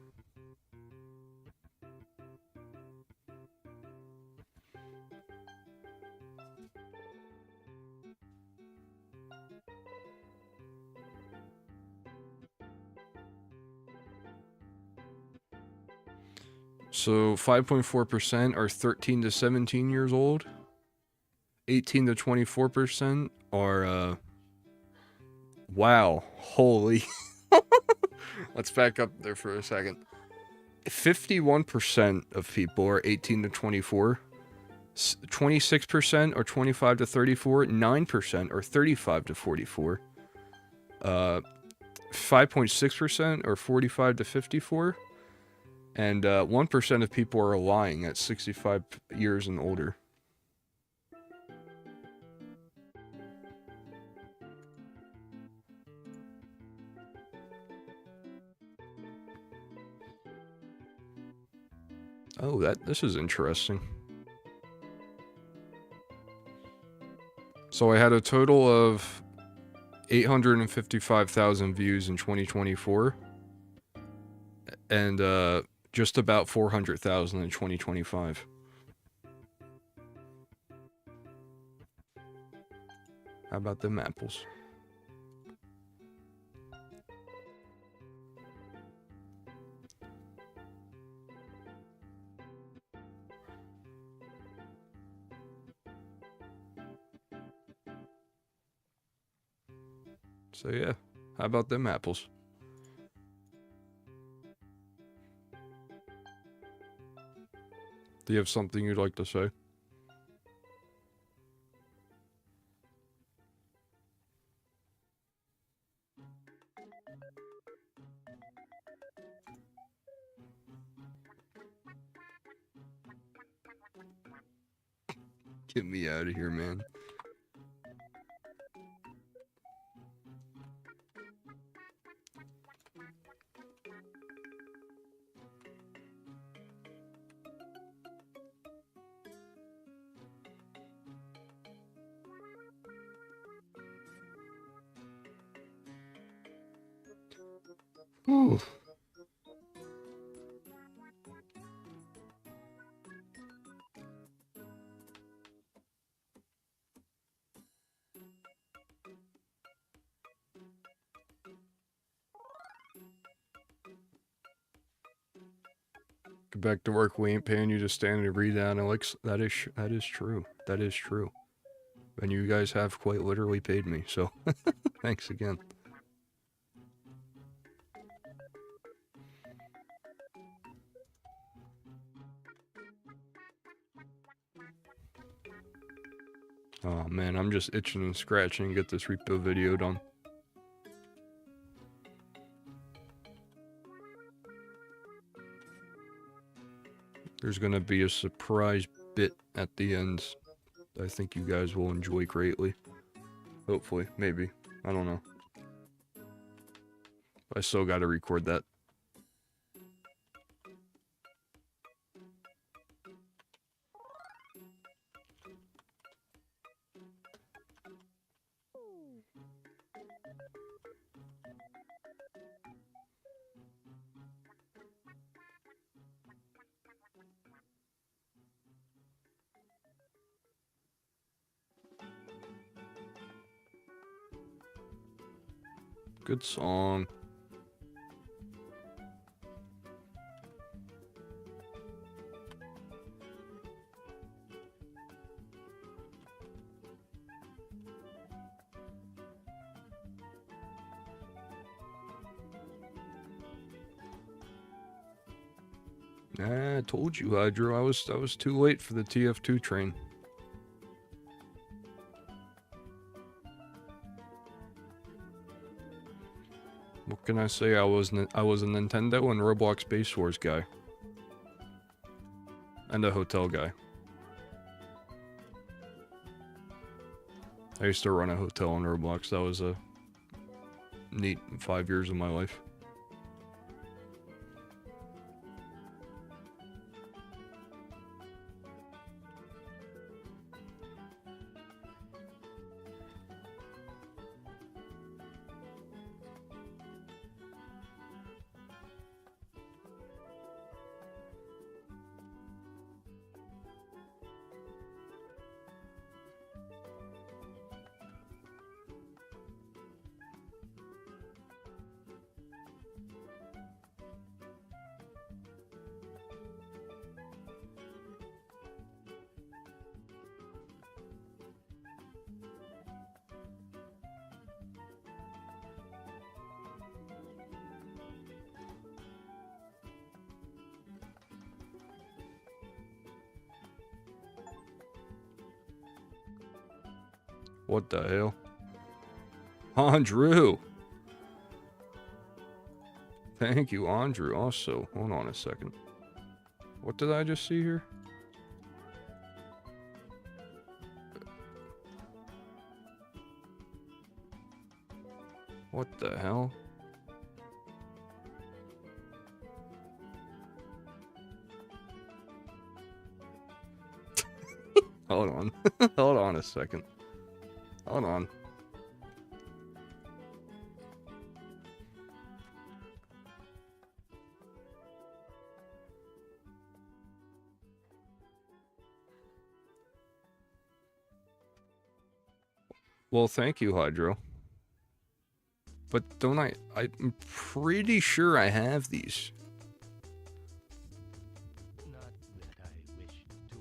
So 5.4% are 13 to 17 years old. 18 to 24% are, wow, holy. Let's back up there for a second. 51% of people are 18 to 24. 26% are 25 to 34. 9% are 35 to 44. 5.6% are 45 to 54. And 1% of people are lying at 65 years and older. Oh, this is interesting. So I had a total of 855,000 views in 2024. And just about 400,000 in 2025. How about them apples? So yeah, how about them apples? Do you have something you'd like to say? Get me out of here, man. Ooh. Get back to work. We ain't paying you to stand and read analytics. That is true. That is true. And you guys have quite literally paid me. So thanks again. Oh man, I'm just itching and scratching to get this repo video done. There's gonna be a surprise bit at the end I think you guys will enjoy greatly. Hopefully, maybe. I don't know. I still gotta record that. Good song. I told you, Hydro, I was too late for the TF2 train. What can I say? I was a Nintendo and Roblox Space Wars guy. And a hotel guy. I used to run a hotel in Roblox. That was a neat 5 years of my life. What the hell? Andrew! Thank you, Andrew. Also, hold on a second. What did I just see here? What the hell? Hold on. Hold on a second. Hold on. Well, thank you, Hydro. But don't I'm pretty sure I have these. Not that I wish to.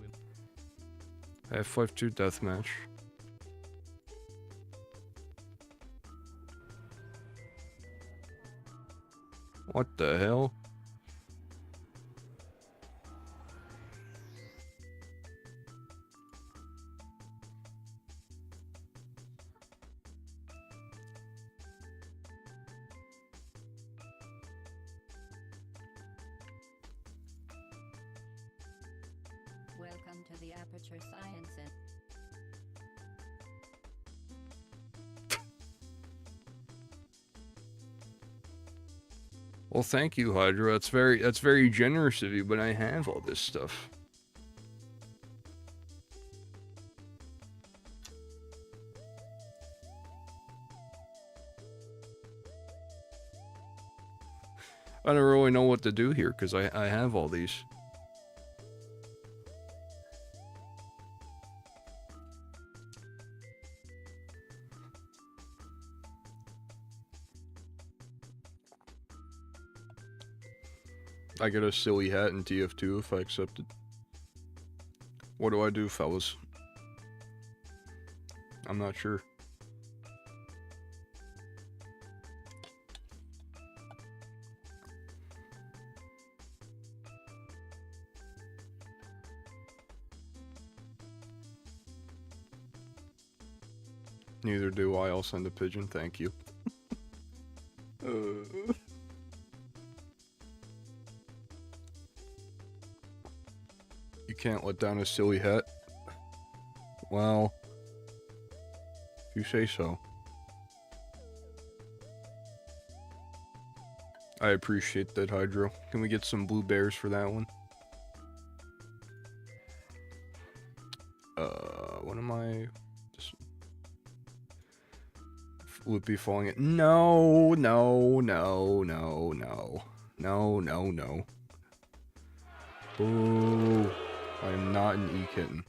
I have F2 Deathmatch. What the hell? Welcome to the Aperture Science Center. Well, thank you, Hydra. That's very generous of you, but I have all this stuff. I don't really know what to do here because I have all these. I get a silly hat in TF2 if I accept it. What do I do, fellas? I'm not sure. Neither do I. I'll send a pigeon. Thank you. You can't let down a silly hat. Well, if you say so. I appreciate that, Hydro. Can we get some blue bears for that one? What am I... Loopy falling it. No, no, no, no, no. No, no, no. Boo. I am not an E-kitten.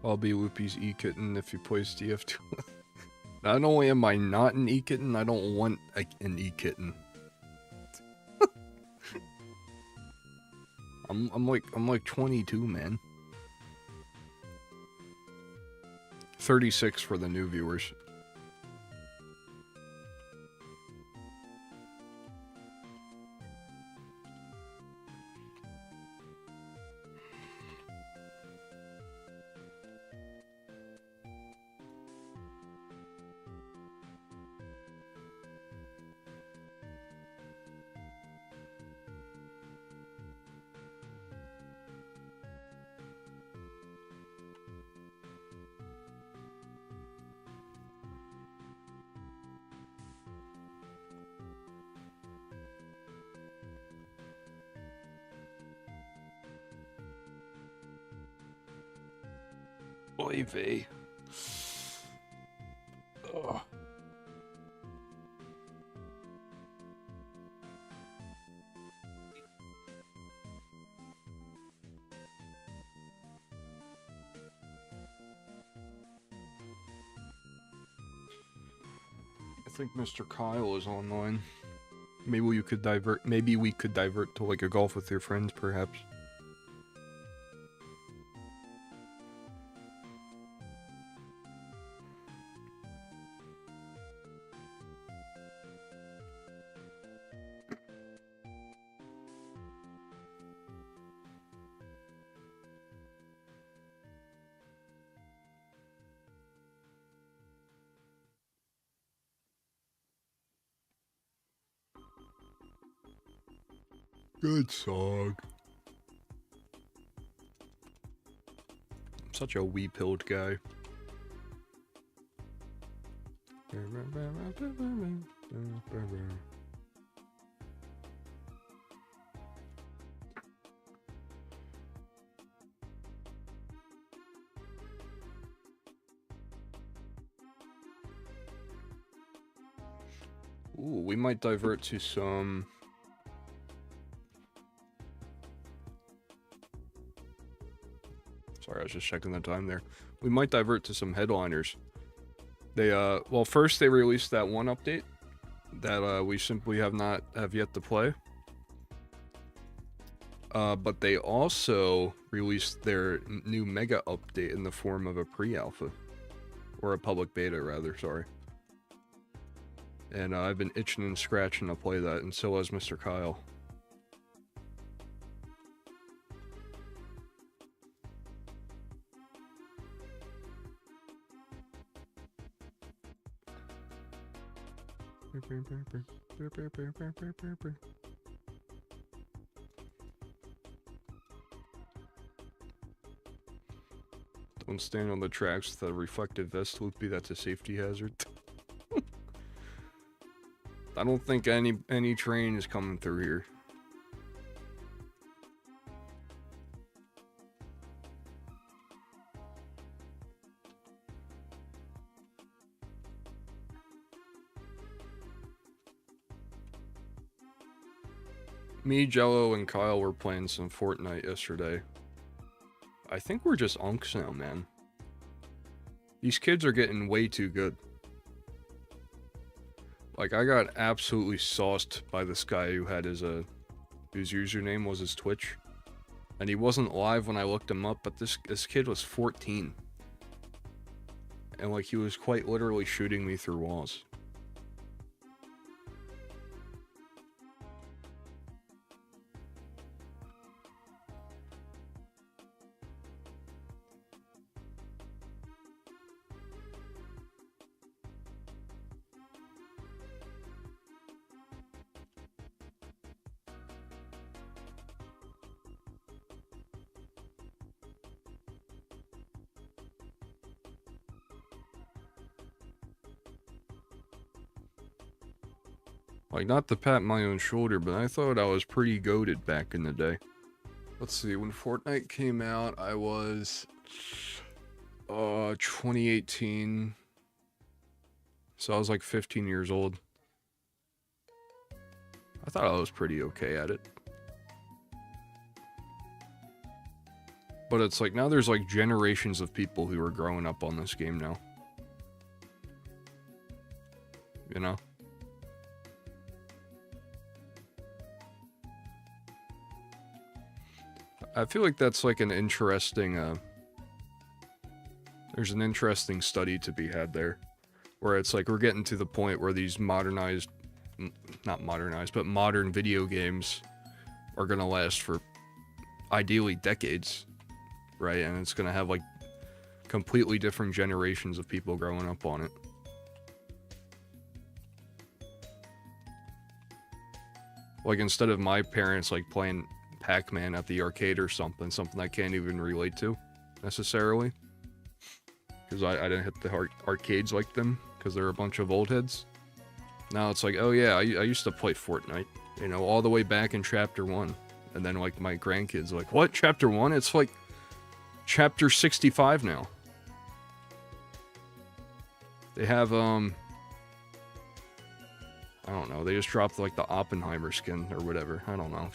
I'll be Loopy's E-kitten if he plays DF2. Not only am I not an E-kitten, I don't want an E-kitten. I'm like 22, man. 36 for the new viewers. Oy vey. Ugh. think Mr. Kyle is online. Maybe we could divert to like a golf with your friends, perhaps. Good song. I'm such a wee-pilled guy. Ooh, we might divert to some... Sorry, I was just checking the time there. We might divert to some headliners. They, well, first they released that one update that, we simply have yet to play. But they also released their new mega update in the form of a pre-alpha. Or a public beta, rather, sorry. And, I've been itching and scratching to play that, and so has Mr. Kyle. Don't stand on the tracks with a reflective vest, Loopy, that's a safety hazard. I don't think any train is coming through here. Me, Jello, and Kyle were playing some Fortnite yesterday. I think we're just unks now, man. These kids are getting way too good. Like, I got absolutely sauced by this guy who had his, whose username was his Twitch. And he wasn't live when I looked him up, but this kid was 14. And, like, he was quite literally shooting me through walls. Like, not to pat my own shoulder, but I thought I was pretty goated back in the day. Let's see, when Fortnite came out, I was... 2018. So I was like 15 years old. I thought I was pretty okay at it. But it's like, now there's like generations of people who are growing up on this game now. You know? I feel like that's like an interesting, there's an interesting study to be had there. Where it's like we're getting to the point where these modernized, not modernized, but modern video games are gonna last for ideally decades. Right? And it's gonna have like completely different generations of people growing up on it. Like instead of my parents like playing Pac-Man at the arcade or something I can't even relate to, necessarily. Because I didn't hit the arcades like them, because they're a bunch of old heads. Now it's like, oh yeah, I used to play Fortnite, you know, all the way back in Chapter 1. And then like my grandkids are like, what, Chapter 1? It's like Chapter 65 now. They have, I don't know, they just dropped like the Oppenheimer skin or whatever, I don't know.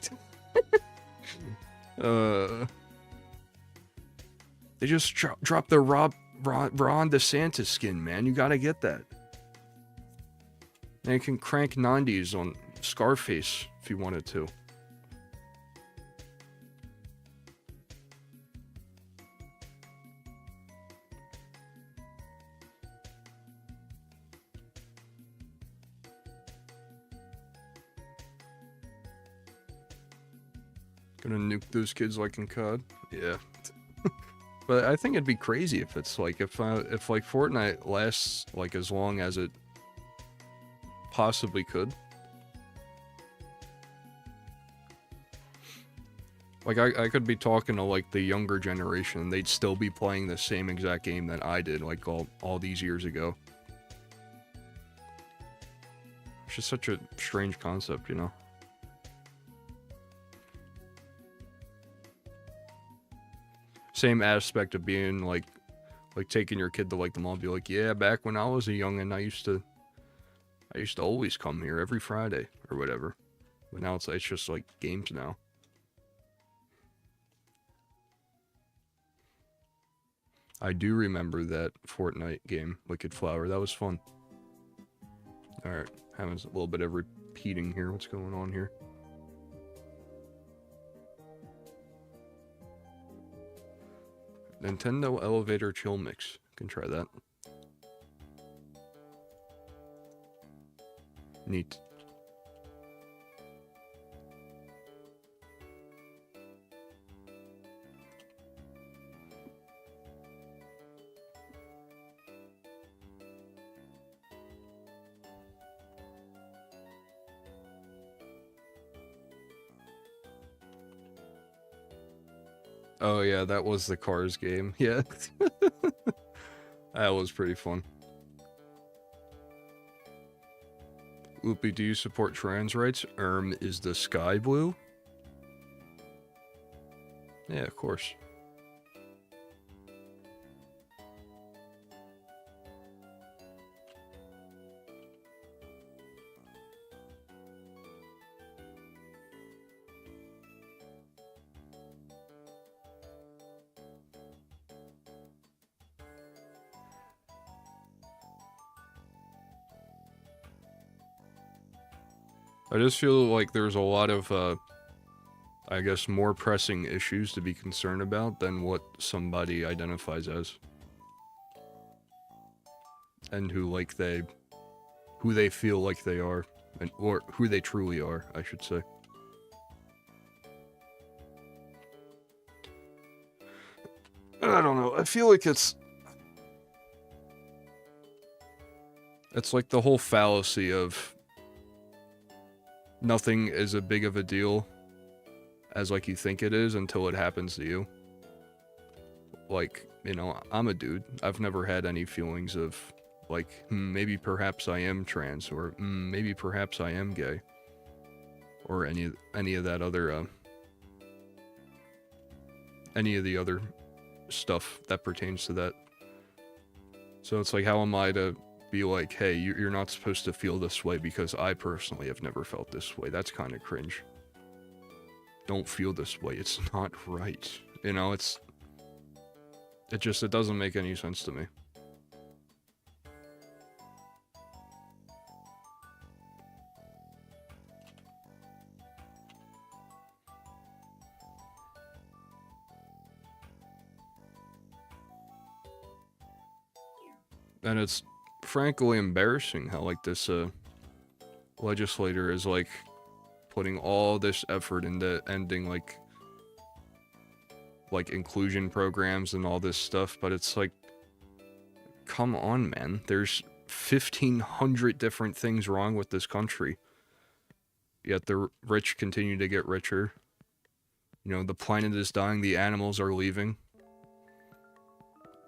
They just dropped the Ron DeSantis skin, man. You gotta get that. And you can crank 90s on Scarface if you wanted to. Gonna nuke those kids like in COD? Yeah. But I think it'd be crazy if it's like, if like Fortnite lasts like as long as it possibly could. Like, I could be talking to, like, the younger generation, and they'd still be playing the same exact game that I did, like, all these years ago. It's just such a strange concept, you know? Same aspect of being, like taking your kid to, like, the mall and be like, yeah, back when I was a youngin', I used to always come here every Friday, or whatever. But now it's just, like, games now. I do remember that Fortnite game, Wicked Flower. That was fun. Alright, having a little bit of repeating here. What's going on here? Nintendo Elevator Chill Mix. Can try that. Neat. Oh yeah, that was the Cars game. Yeah. That was pretty fun. Oopie, do you support trans rights? Is the sky blue? Yeah, of course. I just feel like there's a lot of, I guess, more pressing issues to be concerned about than what somebody identifies as. And who they feel like they are, or who they truly are, I should say. I don't know, I feel like it's like the whole fallacy of nothing is a big of a deal as like you think it is until it happens to you. Like, you know, I'm a dude. I've never had any feelings of like, maybe perhaps I am trans, or maybe perhaps I am gay, or any of that other any of the other stuff that pertains to that. So it's like, how am I to be like, hey, you're not supposed to feel this way, because I personally have never felt this way? That's kind of cringe. Don't feel this way. It's not right. You know, it doesn't make any sense to me. And it's frankly embarrassing how, like, this legislator is, like, putting all this effort into ending, like inclusion programs and all this stuff, but it's like, come on, man. There's 1,500 different things wrong with this country. Yet the rich continue to get richer. You know, the planet is dying, the animals are leaving.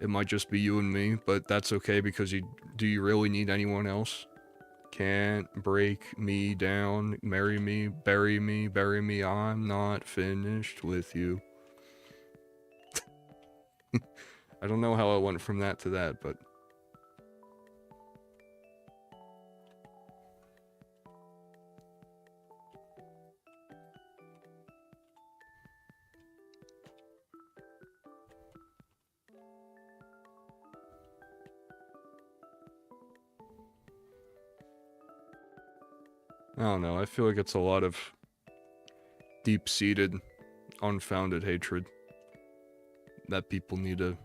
It might just be you and me, but that's okay, because do you really need anyone else? Can't break me down, marry me, bury me, I'm not finished with you. I don't know how I went from that to that, but... I don't know, I feel like it's a lot of deep-seated, unfounded hatred that people need to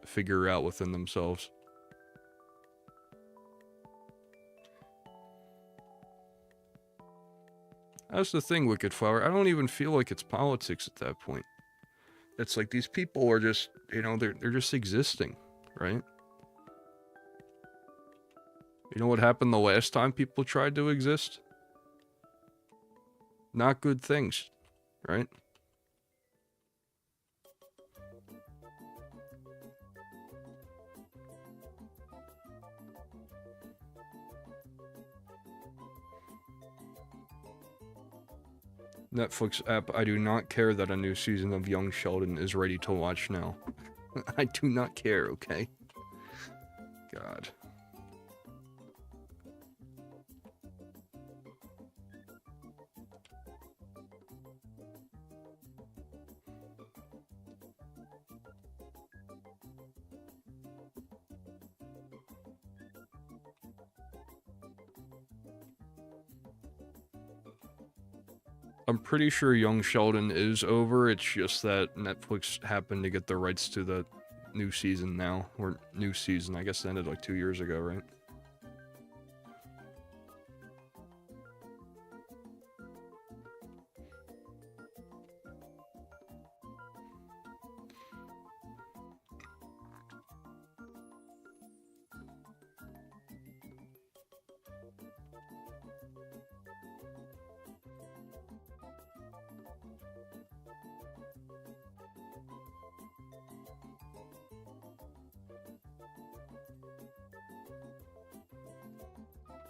figure out within themselves. That's the thing, Wicked Flower. I don't even feel like it's politics at that point. It's like these people are just, you know, they're just existing, right? You know what happened the last time people tried to exist? Not good things, right? Netflix app, I do not care that a new season of Young Sheldon is ready to watch now. I do not care, okay? God. I'm pretty sure Young Sheldon is over, it's just that Netflix happened to get the rights to the new season now. Or new season, I guess it ended like 2 years ago, right?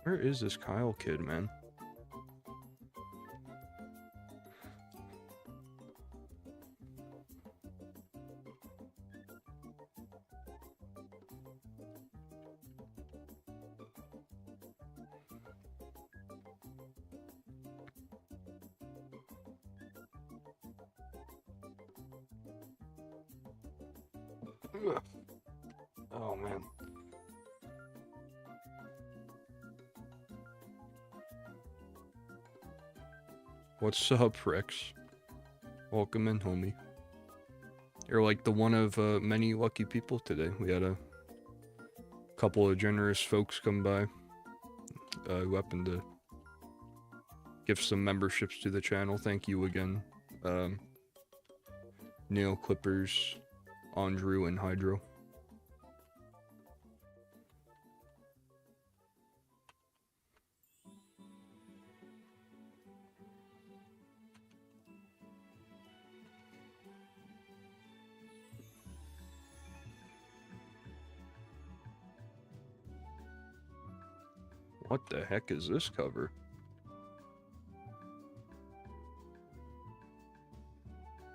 Where is this Kyle kid, man? Ugh. Oh, man. What's up, Rex? Welcome in, homie. You're like the one of many lucky people today. We had a couple of generous folks come by who happened to give some memberships to the channel. Thank you again. Nail Clippers, Andrew, and Hydro. What the heck is this cover?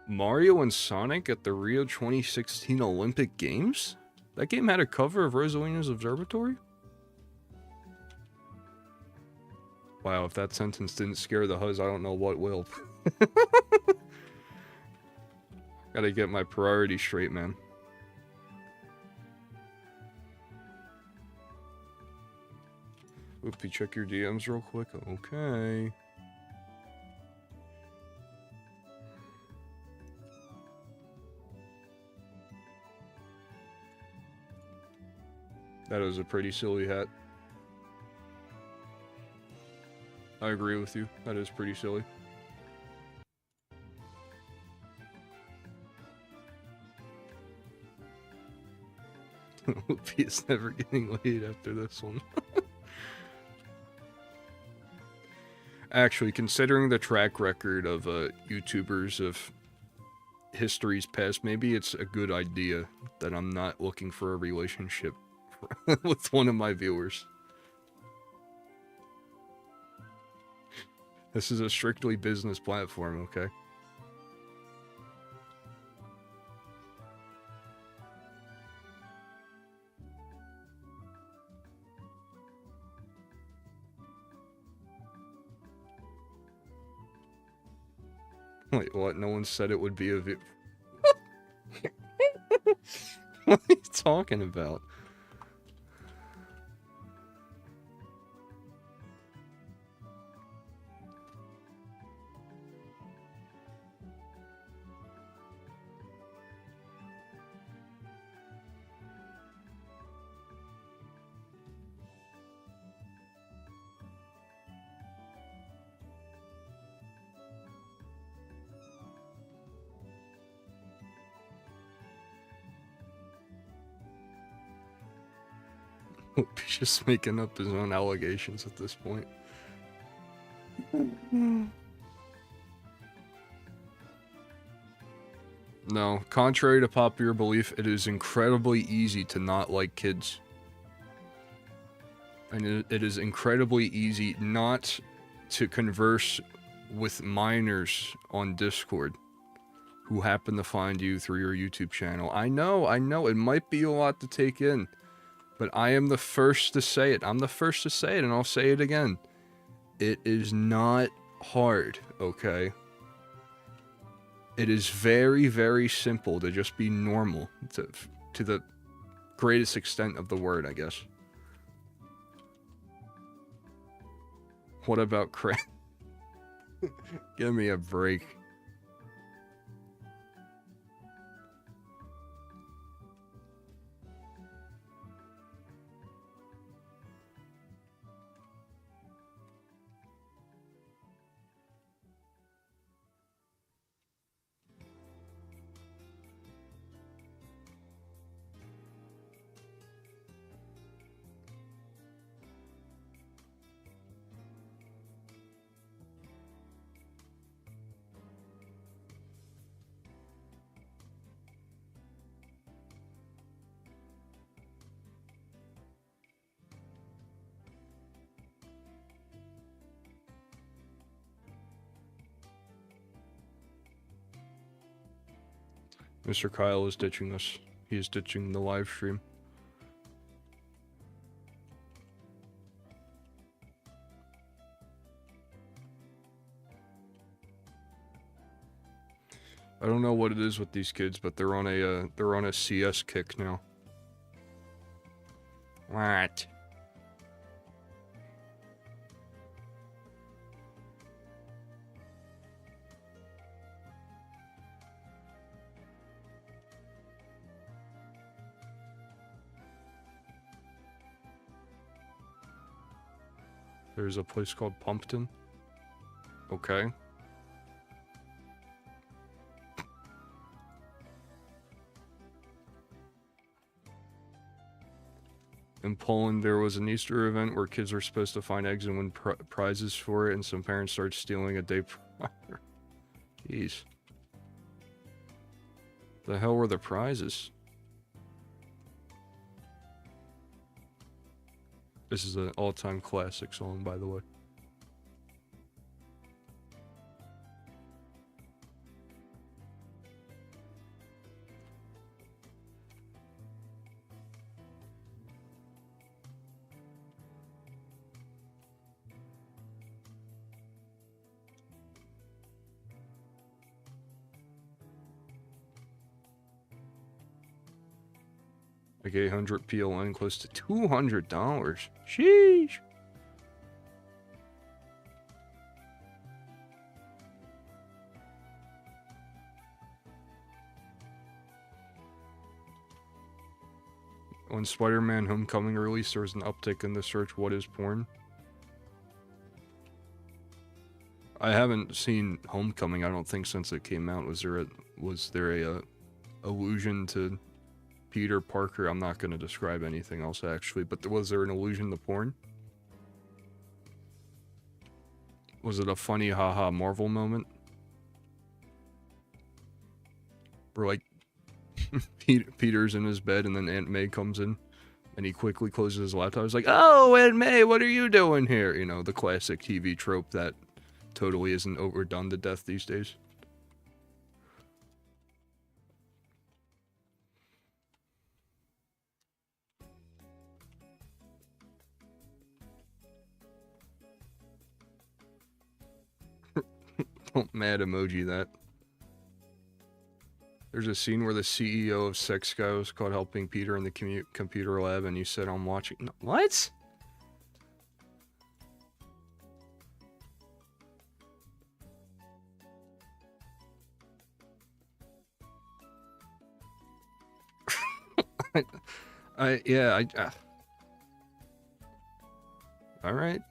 Mario and Sonic at the Rio 2016 Olympic Games? That game had a cover of Rosalina's Observatory? Wow, if that sentence didn't scare the huzz, I don't know what will. Gotta get my priorities straight, man. Oopie, check your DMs real quick. Okay. That is a pretty silly hat. I agree with you. That is pretty silly. Oopie is never getting laid after this one. Actually, considering the track record of YouTubers of histories past, maybe it's a good idea that I'm not looking for a relationship with one of my viewers. This is a strictly business platform, okay? Wait, what? No one said it would be a What are you talking about? He's just making up his own allegations at this point. No, contrary to popular belief, it is incredibly easy to not like kids. And it is incredibly easy not to converse with minors on Discord who happen to find you through your YouTube channel. I know, it might be a lot to take in, but I am the first to say it. I'm the first to say it, and I'll say it again. It is not hard, okay? It is very, very simple to just be normal, to the greatest extent of the word, I guess. What about crack? Give me a break. Mr. Kyle is ditching us. He is ditching the live stream. I don't know what it is with these kids, but they're on a CS kick now. What? There's a place called Pumpton. Okay. In Poland, there was an Easter event where kids were supposed to find eggs and win prizes for it, and some parents started stealing a day prior. Jeez. The hell were the prizes? This is an all-time classic song, by the way. Like 800 PLN, close to $200. Sheesh. When Spider-Man Homecoming released, there was an uptick in the search, "What is porn?" I haven't seen Homecoming, I don't think, since it came out. Was there a allusion to Peter Parker? I'm not going to describe anything else, actually, but was there an allusion to porn? Was it a funny haha Marvel moment? Where, like, Peter's in his bed and then Aunt May comes in and he quickly closes his laptop. He's like, "Oh, Aunt May, what are you doing here?" You know, the classic TV trope that totally isn't overdone to death these days. Don't mad emoji that. There's a scene where the CEO of Sex Guy was caught helping Peter in the computer lab, and he said, "I'm watching." No, what? All right.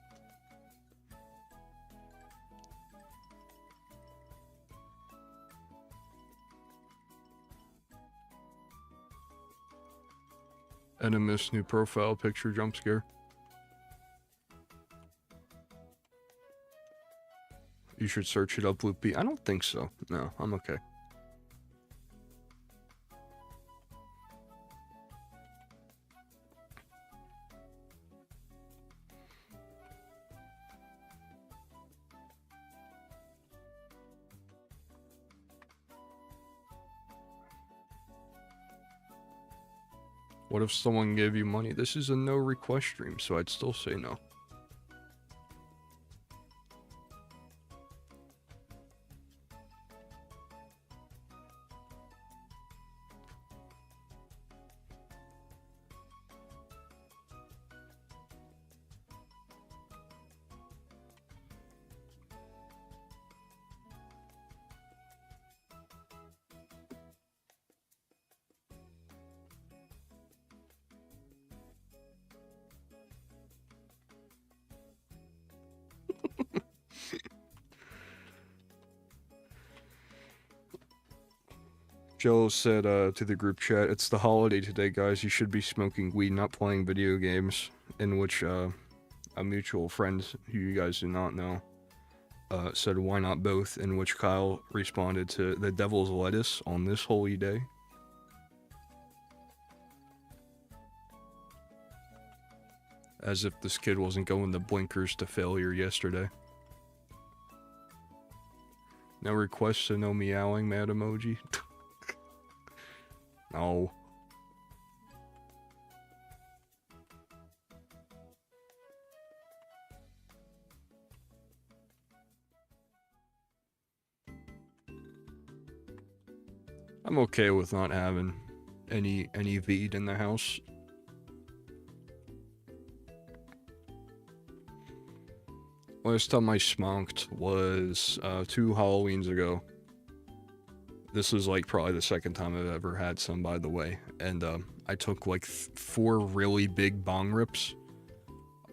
Animus new profile picture jump scare. You should search it up, Loopy. I don't think so. No, I'm okay. What if someone gave you money? This is a no request stream, so I'd still say no. Joe said to the group chat, "It's the holiday today, guys. You should be smoking weed, not playing video games." In which a mutual friend who you guys do not know said, "Why not both?" In which Kyle responded to, "The devil's lettuce on this holy day." As if this kid wasn't going to blinkers to failure yesterday. No requests, so no meowing, mad emoji. No. I'm okay with not having any weed in the house. Last time I smoked was 2 Halloweens ago. This was like probably the second time I've ever had some, by the way. And I took like 4 really big bong rips.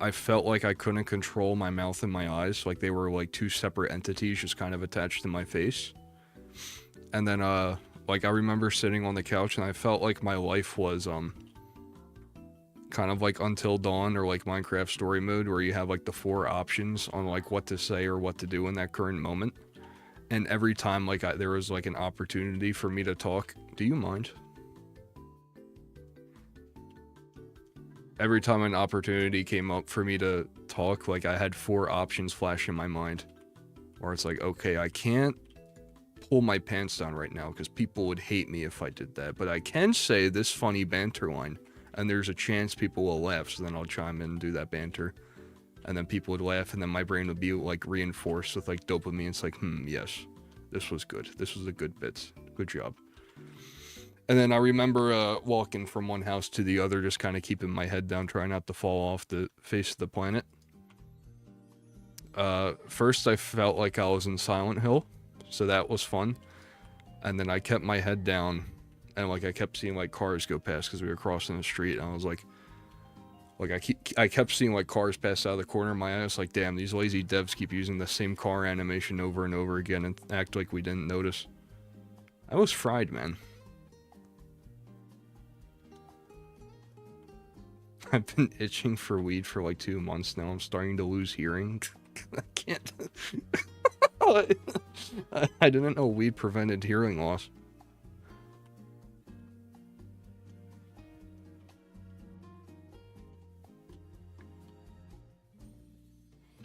I felt like I couldn't control my mouth and my eyes. Like they were like 2 separate entities just kind of attached to my face. And then like I remember sitting on the couch and I felt like my life was kind of like Until Dawn or like Minecraft story mode, where you have like the 4 options on like what to say or what to do in that current moment. And every time like there was like an opportunity for me to talk, do you mind? Every time an opportunity came up for me to talk, like I had 4 options flash in my mind. Where it's like, okay, I can't pull my pants down right now because people would hate me if I did that. But I can say this funny banter line, and there's a chance people will laugh, so then I'll chime in and do that banter. And then people would laugh, and then my brain would be like reinforced with like dopamine. It's like, yes, this was good. This was a good bit. Good job. And then I remember walking from one house to the other, just kind of keeping my head down, trying not to fall off the face of the planet. First I felt like I was in Silent Hill, so that was fun. And then I kept my head down, and like I kept seeing like cars go past because we were crossing the street, and I was like I kept seeing like cars pass out of the corner of my eye. I was like, damn, these lazy devs keep using the same car animation over and over again and act like we didn't notice. I was fried, man. I've been itching for weed for like 2 months now. I'm starting to lose hearing. I can't. I didn't know weed prevented hearing loss.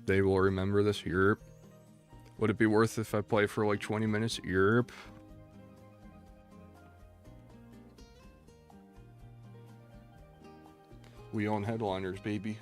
They will remember this. Yurp. Would it be worth if I play for like 20 minutes? Yurp. We own headliners, baby.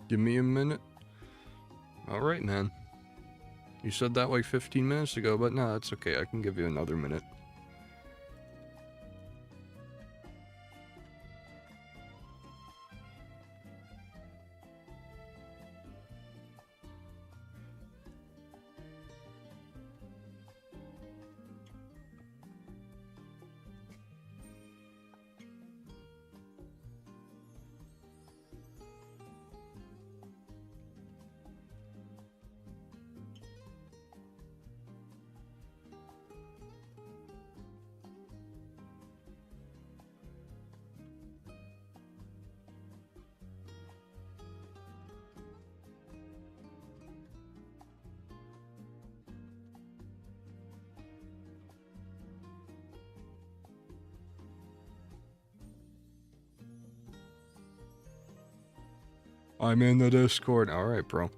Give me a minute. Alright, man. You said that like 15 minutes ago, but no, it's okay. I can give you another minute. I'm in the Discord. Alright, bro.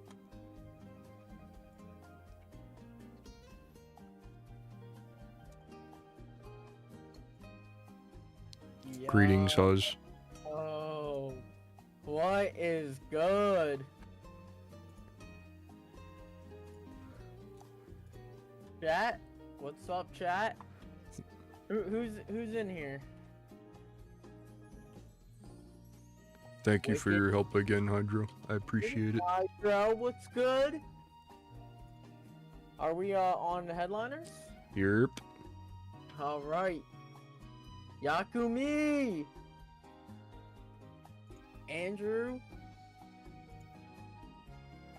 Greetings, Yo. Huz. Oh, what is good? Chat? What's up, chat? Who's in here? Thank you for Wicked. your help again, Hydro. I appreciate it. Hi, bro. What's good? Are we on the headliners? Yurp. All right. Yakumi. Andrew.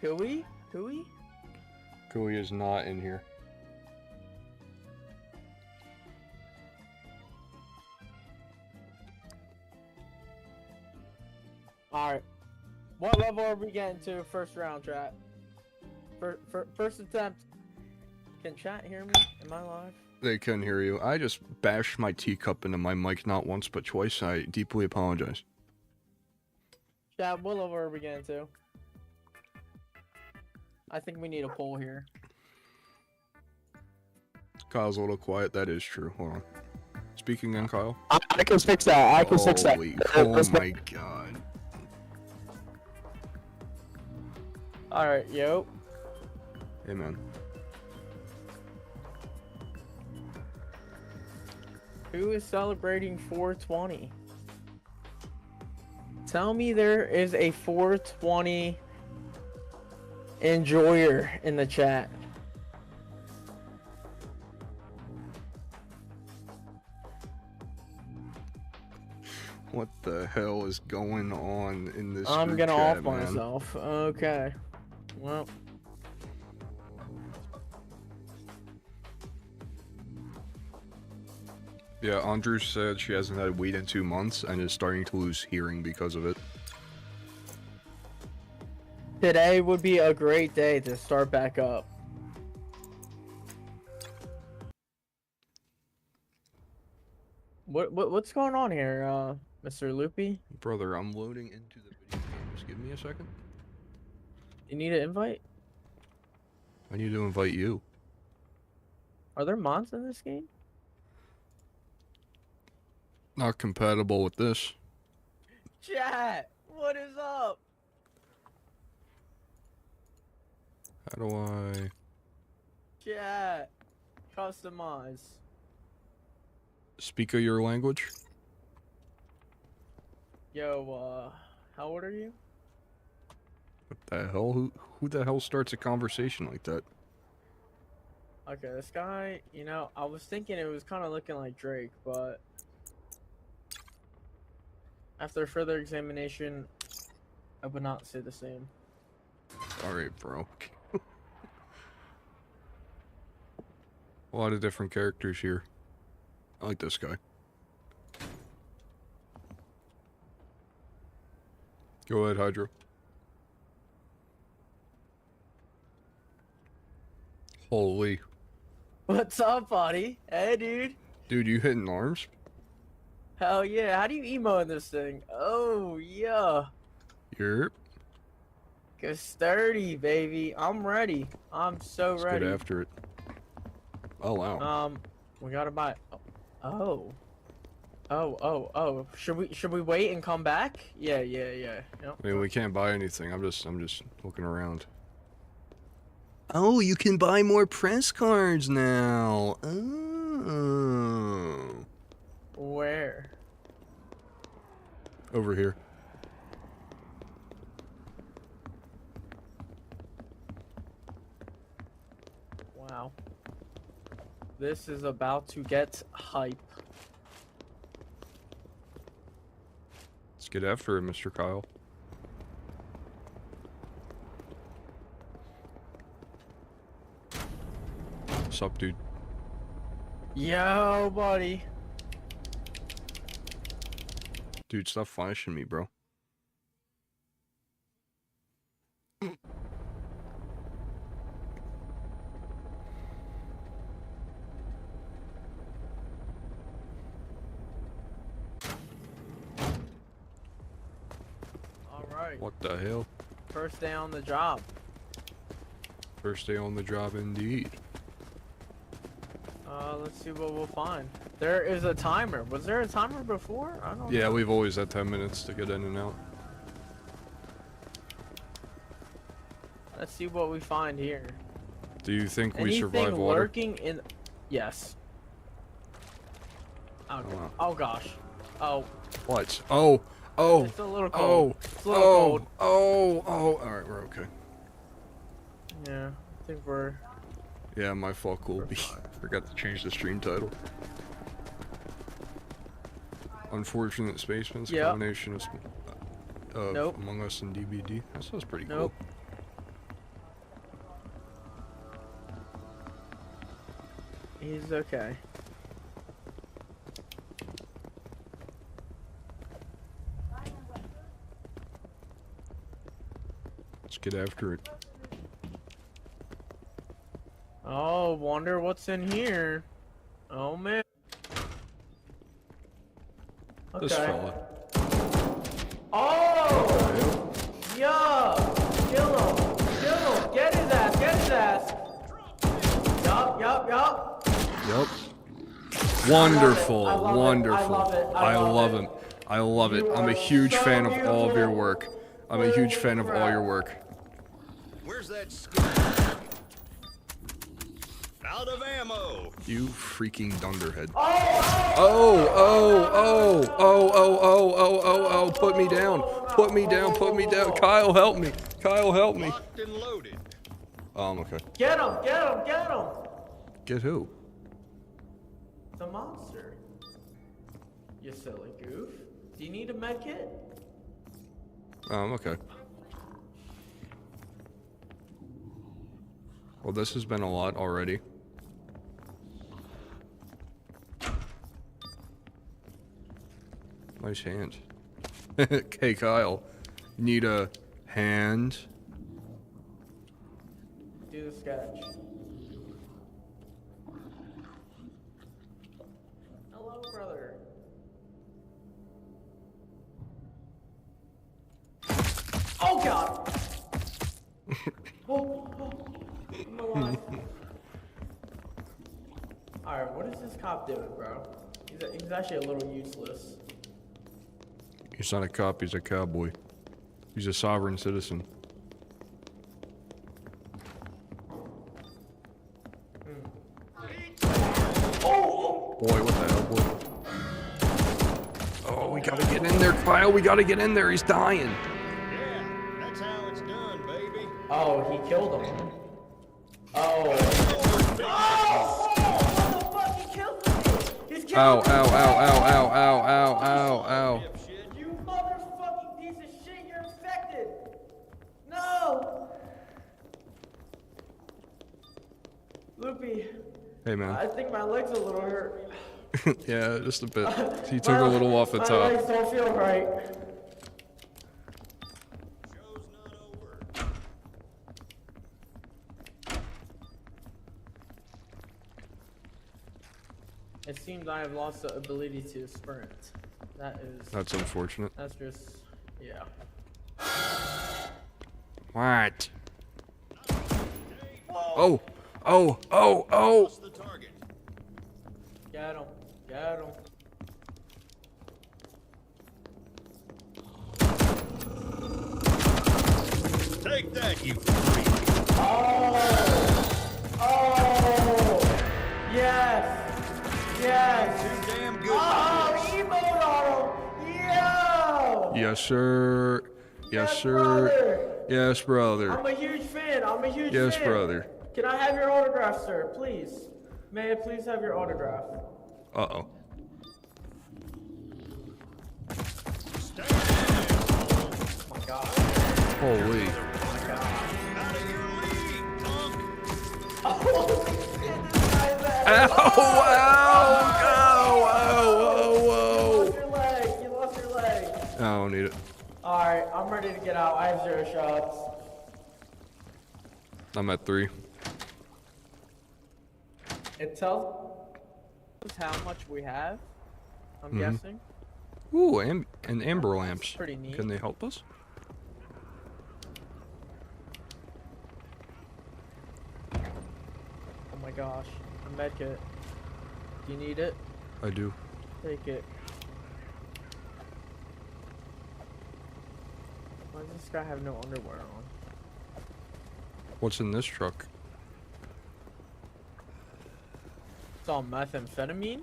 Hui? Kui is not in here. Alright. What level are we getting to first round, chat? First attempt. Can chat hear me? Am I live? They can hear you. I just bashed my teacup into my mic not once but twice. I deeply apologize. Chat, what level are we getting to? I think we need a poll here. Kyle's a little quiet. That is true. Hold on. Speaking in, Kyle. I can fix that. I can fix that. Oh my god. Alright, yo. Hey, man. Who is celebrating 420? Tell me there is a 420 enjoyer in the chat. What the hell is going on in this I'm group gonna chat, off man? myself. Okay. Well. Yeah, Andrew said she hasn't had weed in 2 months and is starting to lose hearing because of it. Today would be a great day to start back up. What's going on here, Mr. Loopy? Brother, I'm loading into the video game. Just give me a second. You need an invite? I need to invite you. Are there mods in this game? Not compatible with this. Chat, what is up? How do I... Chat, customize. Speak of your language? Yo, how old are you? What the hell? Who the hell starts a conversation like that? Okay, this guy, you know, I was thinking it was kind of looking like Drake, but after further examination, I would not say the same. Alright, bro. A lot of different characters here. I like this guy. Go ahead, Hydro. Holy. What's up, buddy? Hey, dude. Dude, you hitting arms? Hell yeah. How do you emo in this thing? Oh, yeah. Yep. Go sturdy, baby. I'm ready. I'm so Let's ready. get after it. Oh, wow. We gotta buy. Oh. Oh. Should we wait and come back? Yeah. Yep. I mean, we can't buy anything. I'm just looking around. Oh, you can buy more press cards now. Oh. Where? Over here. Wow. This is about to get hype. Let's get after it, Mr. Kyle. What's up, dude? Yo, buddy. Dude, stop flashing me, bro. All right. Alright. What the hell? First day on the job. First day on the job indeed. Let's see what we'll find. There is a timer. Was there a timer before? I don't Yeah, know. we've always had 10 minutes to get in and out. Let's see what we find here. Do you think we Anything survive water? lurking in... Yes. Oh, wow. oh gosh. Oh. What? Oh! Oh! It's a little cold. Oh! It's a little Oh! cold. Oh! Oh! Alright, we're okay. Yeah, I think we're... Yeah, my fault, cool. Forgot to change the stream title. Unfortunate Spaceman's Yep. combination of Nope. Among Us and DBD. That sounds pretty Nope. cool. He's okay. Let's get after it. Oh, wonder what's in here. Oh man. Okay. This fella. Oh! Yeah! Kill him! Kill him! Get his ass! Get his ass! Yup. Yep. Wonderful, I love it. wonderful. I love it. him. I love it. You I'm a are huge so fan of all of your beautiful. work. I'm a huge fan of all your work. Where's that skin? Out of ammo. You freaking dunderhead. Oh! Oh, put me down. Put me down, put me down. Kyle, help me. Kyle, help me. Locked and loaded. Okay. Get him! Get him! Get him! Get who? The monster. You silly goof. Do you need a med kit? Okay. Well, this has been a lot already. Nice hand. Hey, Kyle. Need a hand? Do the sketch. Hello, brother. Oh God! I'm alive. Alright, what is this cop doing, bro? He's actually a little useless. He's not a cop, he's a cowboy. He's a sovereign citizen. Boy, what the hell, boy? Oh, we gotta get in there, Kyle. We gotta get in there. He's dying. Yeah, that's how it's done, baby. Oh, he killed him. Oh. Oh! Motherfucker, he killed him! He's killed Ow, him! ow, ow, ow, ow, ow, ow, ow, ow. You motherfucking piece of shit, you're infected! No! Loopy, Hey, man. I think my legs a little hurt. Yeah, just a bit. He took a little off the My top. legs don't feel right. Show's not over. It seems I have lost the ability to sprint. That's unfortunate. That's just, yeah. What? Oh, oh, oh, oh. What's the target? Get him. Get him. Take that, you freak. Oh! Yes! Yes! Too damn good Oh, for emote on him! Yo! Yes, sir. Yes, sir. Brother. Yes, brother. I'm a huge fan. I'm a huge Yes, fan. brother. Can I have your autograph, sir? Please. May I please have your autograph? Uh-oh. Stay Oh my god. Holy. out of your league, punk. Oh, shit, this guy's ass. Ow, ow, ow, You whoa, lost your leg. You lost your leg. I don't need it. Alright, I'm ready to get out. I have 0 shots. I'm at 3. It tells us how much we have, I'm guessing. Ooh, and amber lamps. Pretty neat. Can they help us? my gosh. A med kit. Do you need it? I do. Take it. Why does this guy have no underwear on? What's in this truck? It's all methamphetamine?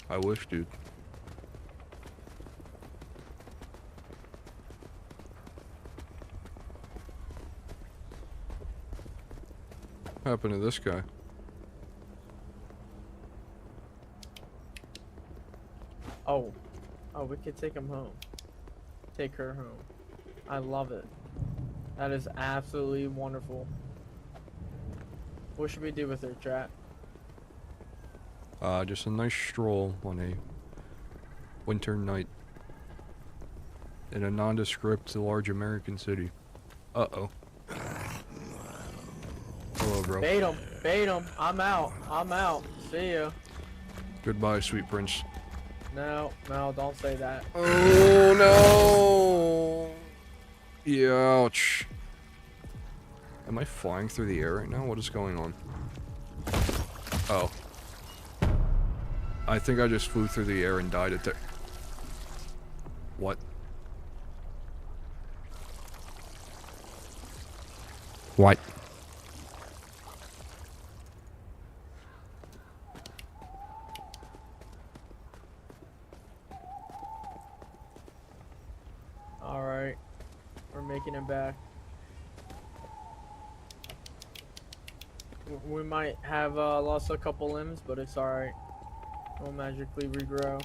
I wish, dude. What happened to this guy? Oh. Oh, we could take him home. Take her home. I love it. That is absolutely wonderful. What should we do with her, chat? Just a nice stroll on a winter night in a nondescript large American city. Uh-oh. Hello, bro. Bait him. Bait him. I'm out. I'm out. See ya. Goodbye, sweet prince. No, no, don't say that. Oh, no! Yeah, ouch. Am I flying through the air right now? What is going on? Oh. I think I just flew through the air and died at there. What? What? Alright. We're making it back. We might have lost a couple limbs, but it's alright. We'll magically regrow.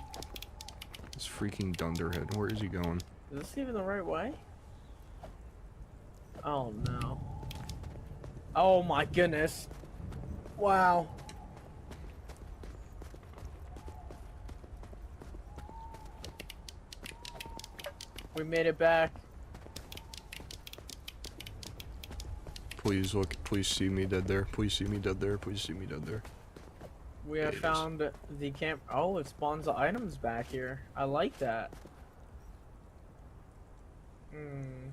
This freaking dunderhead. Where is he going? Is this even the right way? Oh no. Oh my goodness. Wow. We made it back. Please look. Please see me dead there. Please see me dead there. Please see me dead there. We have Yes. found the camp. Oh, it spawns the items back here. I like that. Hmm.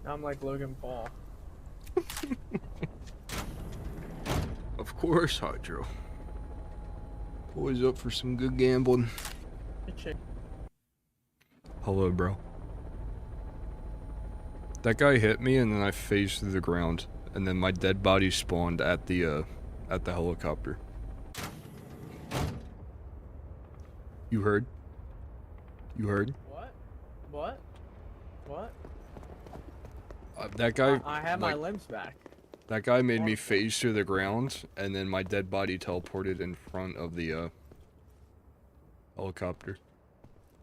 Now I'm like Logan Paul. Of course, Hydro. Always up for some good gambling. Hello, bro. That guy hit me and then I phased through the ground. And then my dead body spawned at the helicopter. You heard? You heard? What? What? What? That guy... I have my like, limbs back. that guy made me phase through the ground, and then my dead body teleported in front of the, helicopter.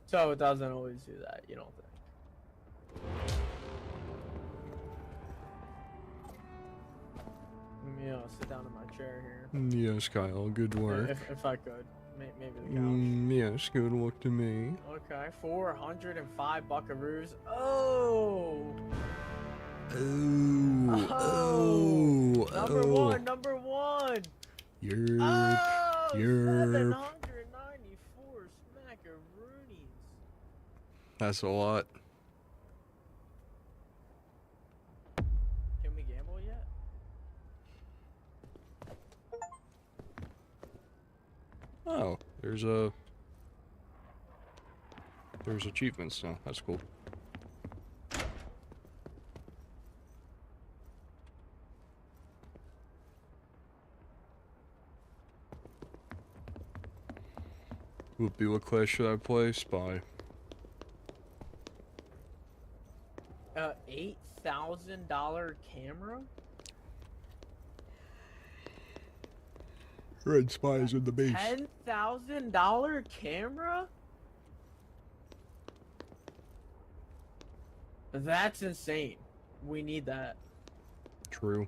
So it doesn't always do that, you don't think? Yeah, I'll sit down in my chair here. Yes, Kyle, good work. If I could. Maybe the couch. Yes, good work to me. Okay, 405 buckaroos. Oh! Oh, Oh! oh, Number one, number one! Yurp, Oh! yurp. 794 smackaroonies. That's a lot. Can we gamble yet? Oh, there's achievements now. That's cool. Whoopie, what class should I play? Spy. $8,000 camera? Red spies in the base. $10,000 camera? That's insane. We need that. True.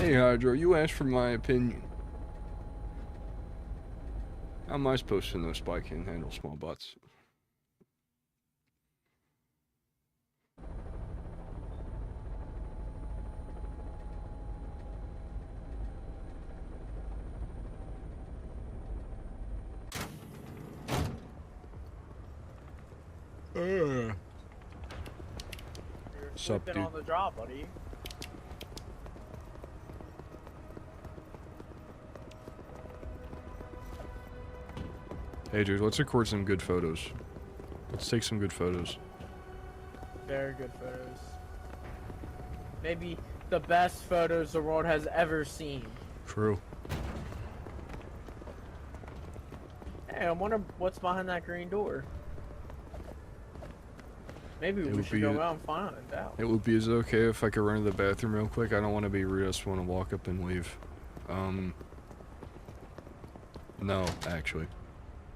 Hey Hydro, you asked for my opinion. How am I supposed to know Spy can handle small bots? You're Sup, sleeping dude? on the job, buddy. Hey, dude, let's record some good photos. Let's take some good photos. Very good photos. Maybe the best photos the world has ever seen. True. Hey, I wonder what's behind that green door. Maybe It we would should be go a- out and find out. It would be as okay if I could run to the bathroom real quick. I don't want to be rude. I just want to walk up and leave. No, actually.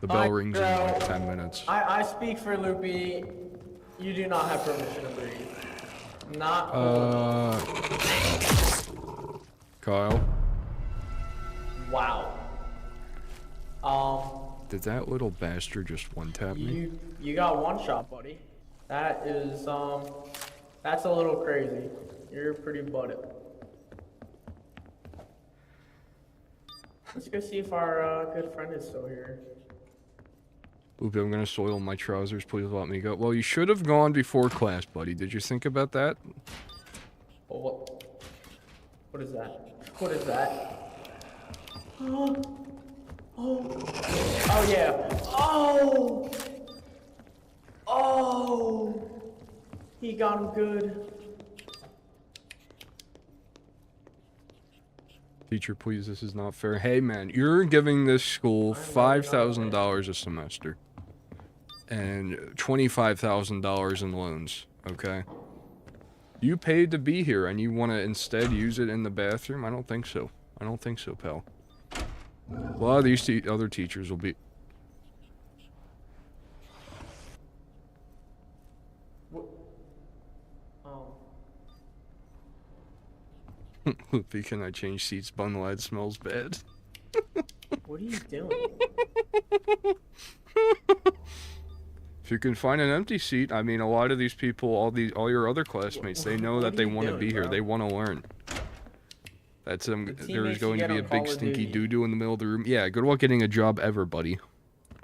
The bell rings in like 10 minutes. I speak for Loopy. You do not have permission to breathe. Not. Kyle, Wow. did that little bastard just one-tap me? You got one shot, buddy. That is that's a little crazy. You're pretty butted. Let's go see if our good friend is still here. Oop, I'm gonna soil my trousers. Please let me go. Well, you should have gone before class, buddy. Did you think about that? Oh, what is that? What is that? Oh yeah. Oh. Oh. He got him good. Teacher, please, this is not fair. Hey, man, you're giving this school $5,000 a semester and $25,000 in loans, okay? You paid to be here, and you want to instead use it in the bathroom? I don't think so. I don't think so, pal. A lot of these other teachers will be... Loopy, can I change seats? Bun lad smells bad. What are you doing? If you can find an empty seat, I mean, a lot of these people, all your other classmates, they know What that are they you want to doing, be here. bro? They want to learn. That's there's teammates you going to get be a on big Call of stinky Duty. doo-doo in the middle of the room. Yeah, good luck getting a job ever, buddy.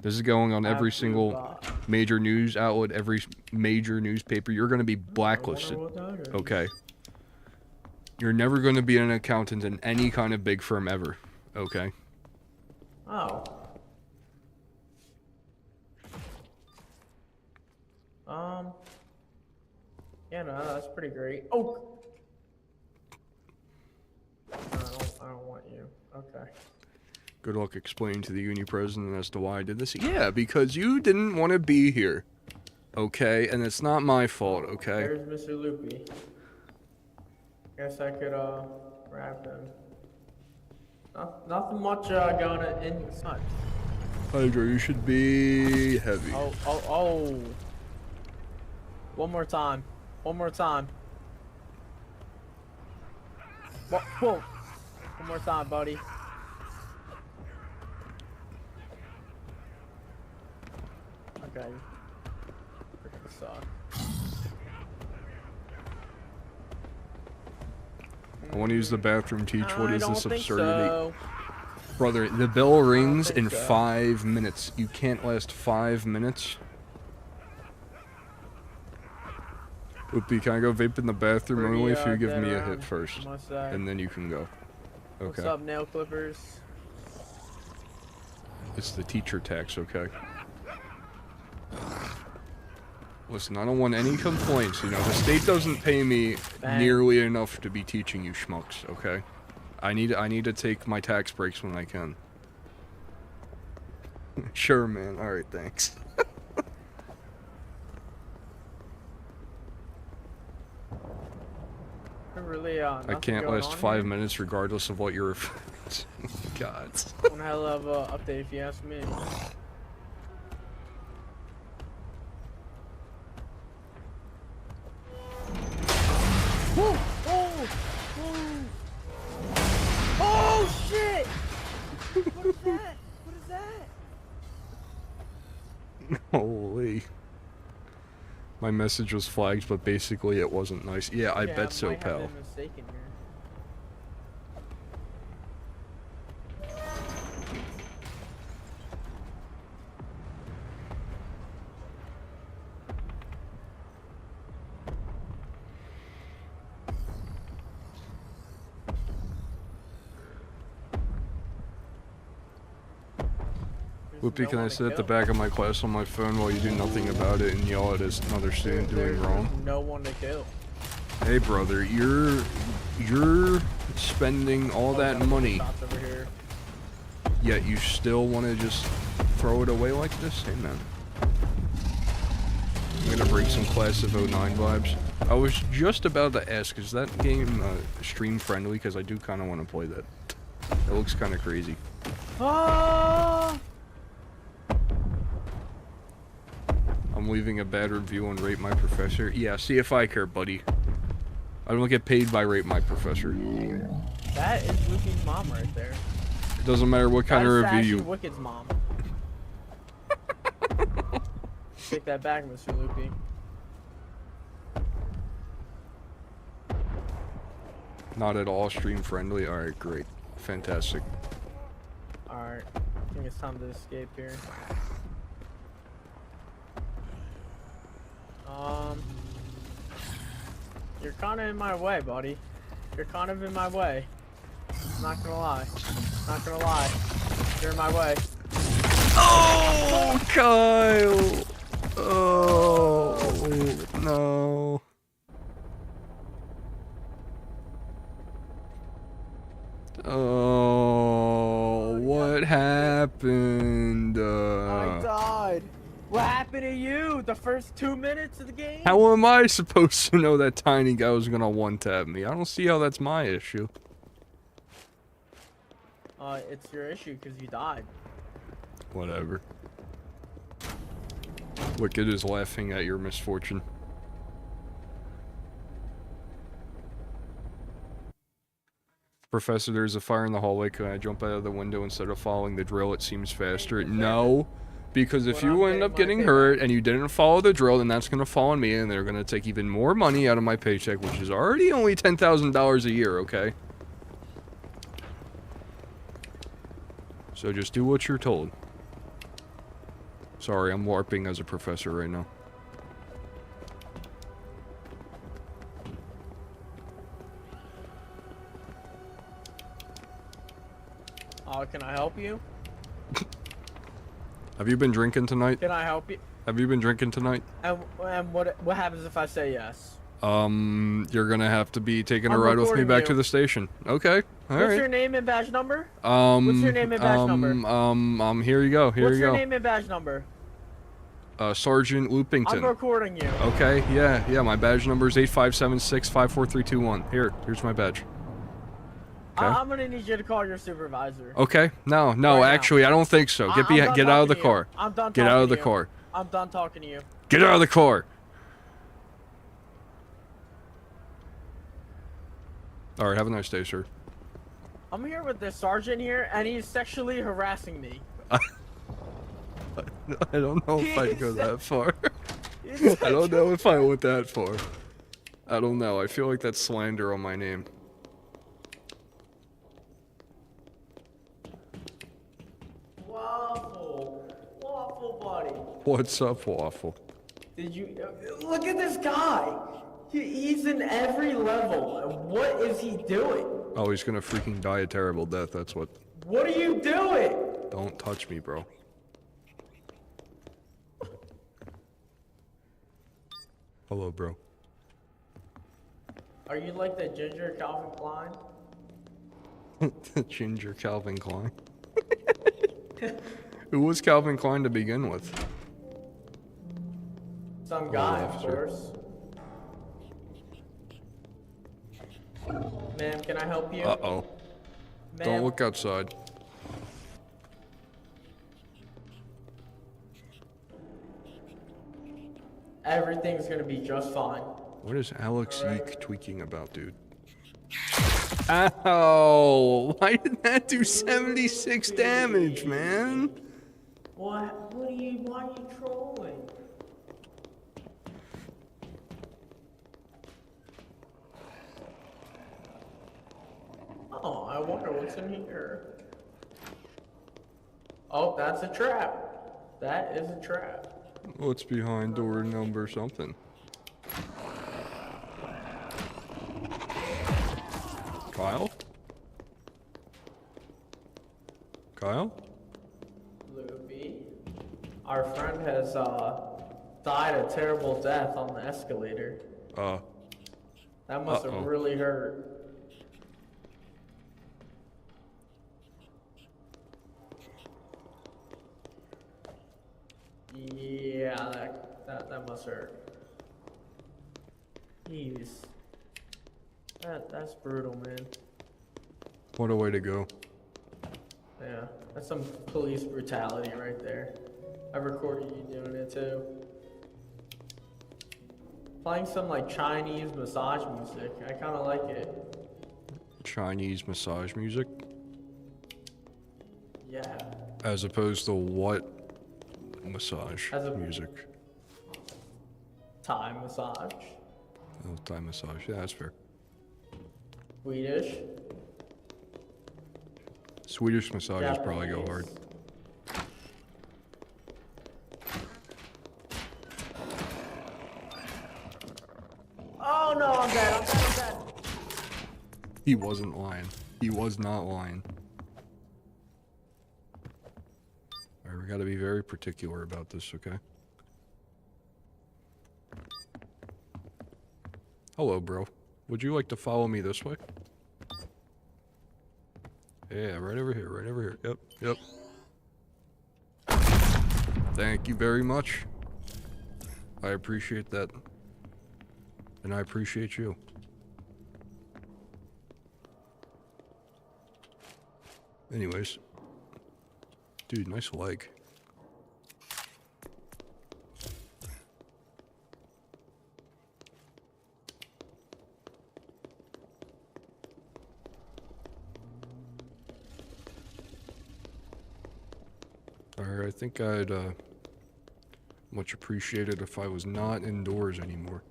This is going on every Absolute single God. major news outlet, every major newspaper. You're going to be I wonder blacklisted. what that is. Okay. You're never going to be an accountant in any kind of big firm ever. Okay. Oh. Yeah, no, that's pretty great. Oh. I don't want you. Okay. Good luck explaining to the uni president as to why I did this. Yeah, because you didn't want to be here. Okay, and it's not my fault, okay? There's Mr. Loopy. Guess I could grab him. Nothing much going inside. Hydra, you should be heavy. Oh. One more time. One more time. Whoa. One more time, buddy. Okay. Freaking suck. I want to use the bathroom, teach. What is this absurdity? So. Brother, the bell rings think in so. 5 minutes. You can't last 5 minutes. Oopie, can I go vape in the bathroom? Pretty, Only if you give dead me a around, hit first. I must say. And then you can go. What's Okay. up, nail clippers? It's the teacher tax, okay? Listen, I don't want any complaints, you know. The state doesn't pay me Bang. nearly enough to be teaching you schmucks, okay? I need to take my tax breaks when I can. Sure, man. All right, thanks. Really, I nothing can't going last on 5 here? minutes regardless of what you're referring to. God. One hell of a update if you ask me. Whoa! Oh shit! What is that? What is that? Holy. My message was flagged, but basically it wasn't nice. Yeah, I bet so, might have pal. been mistaken here. Whoopee, no can I one to sit at the kill. back of my class on my phone while you do nothing about it and yell at another student doing wrong? There's no one to kill. Hey brother, you're spending all that money, Shots over here. yet you still want to just throw it away like this? Hey man. I'm gonna bring some Class of 09 vibes. I was just about to ask, is that game stream friendly? Because I do kind of want to play that. It looks kind of crazy. Ah! I'm leaving a bad review on Rate My Professor. Yeah, see if I care, buddy. I don't get paid by Rate My Professor. That is Luffy's mom right there. It doesn't matter what kind of That is review Ashy you... Wicked's mom. Take that back, Mr. Luffy. Not at all stream friendly. Alright, great. Fantastic. Alright. I think it's time to escape here. You're kind of in my way, buddy. You're kind of in my way. Not gonna lie. Not gonna lie. You're in my way. Oh, Kyle! Oh, no. Oh, what happened? I died. What happened to you? The first 2 minutes of the game? How am I supposed to know that tiny guy was gonna one-tap me? I don't see how that's my issue. It's your issue because you died. Whatever. Wicked is laughing at your misfortune. Professor, there's a fire in the hallway. Can I jump out of the window instead of following the drill? It seems faster. No. Because if you end up getting hurt and you didn't follow the drill, then that's going to fall on me, and they're going to take even more money out of my paycheck, which is already only $10,000 a year, okay? So just do what you're told. Sorry, I'm warping as a professor right now. Can I help you? Have you been drinking tonight? Can I help you? Have you been drinking tonight? And what happens if I say yes? You're gonna have to be taking a I'm ride with me recording back you. to the station. Okay, alright. What's your name and badge number? What's your name and badge number? Here you go, here What's you your go. name and badge number? Sergeant Loopington. I'm recording you. Okay, yeah, my badge number is 8576-54321. Here's my badge. Okay. I'm gonna need you to call your supervisor. Okay, no, Right now. actually, I don't think so. I'm done Get out of talking the to you. car. I'm done Get out talking of the to you. car. I'm done talking to you. Get out of the car. Alright, have a nice day, sir. I'm here with this sergeant here, and he's sexually harassing me. I don't know if I'd go that far. He's I don't know if I went that far. I don't know. I feel like that's slander on my name. Waffle buddy. What's up, Waffle? Did you look at this guy? He's in every level. What is he doing? Oh, he's gonna freaking die a terrible death, that's what. What are you doing? Don't touch me, bro. Hello, bro. Are you like the ginger Calvin Klein? Ginger Calvin Klein. Who was Calvin Klein to begin with? Some guy, of officer. course. Ma'am, can I help you? Uh-oh. Don't Ma'am, look outside. everything's gonna be just fine. What is Alex Yeek tweaking about, dude? Ow! Why did that do 76 damage, man? Why are you trolling? Oh, I wonder what's in here. Oh, that's a trap. That is a trap. What's behind door number something? Kyle? Kyle? Luffy. Our friend has died a terrible death on the escalator. That must have Uh-oh. really hurt. Yeah, that must hurt. Jeez. That's brutal, man. What a way to go. Yeah, that's some police brutality right there. I recorded you doing it too. Playing some like Chinese massage music. I kind of like it. Chinese massage music? Yeah. As opposed to what massage As a- music? Thai massage. Oh, Thai massage. Yeah, that's fair. Swedish. Swedish massages probably go hard. Japanese. Oh no, I'm dead. I'm dead. I'm dead. He wasn't lying. He was not lying. Alright, we gotta be very particular about this, okay? Hello, bro. Would you like to follow me this way? Yeah, right over here, right over here. Yep, yep. Thank you very much. I appreciate that. And I appreciate you. Anyways. Dude, nice leg. Alright, I think I'd much appreciate it if I was not indoors anymore.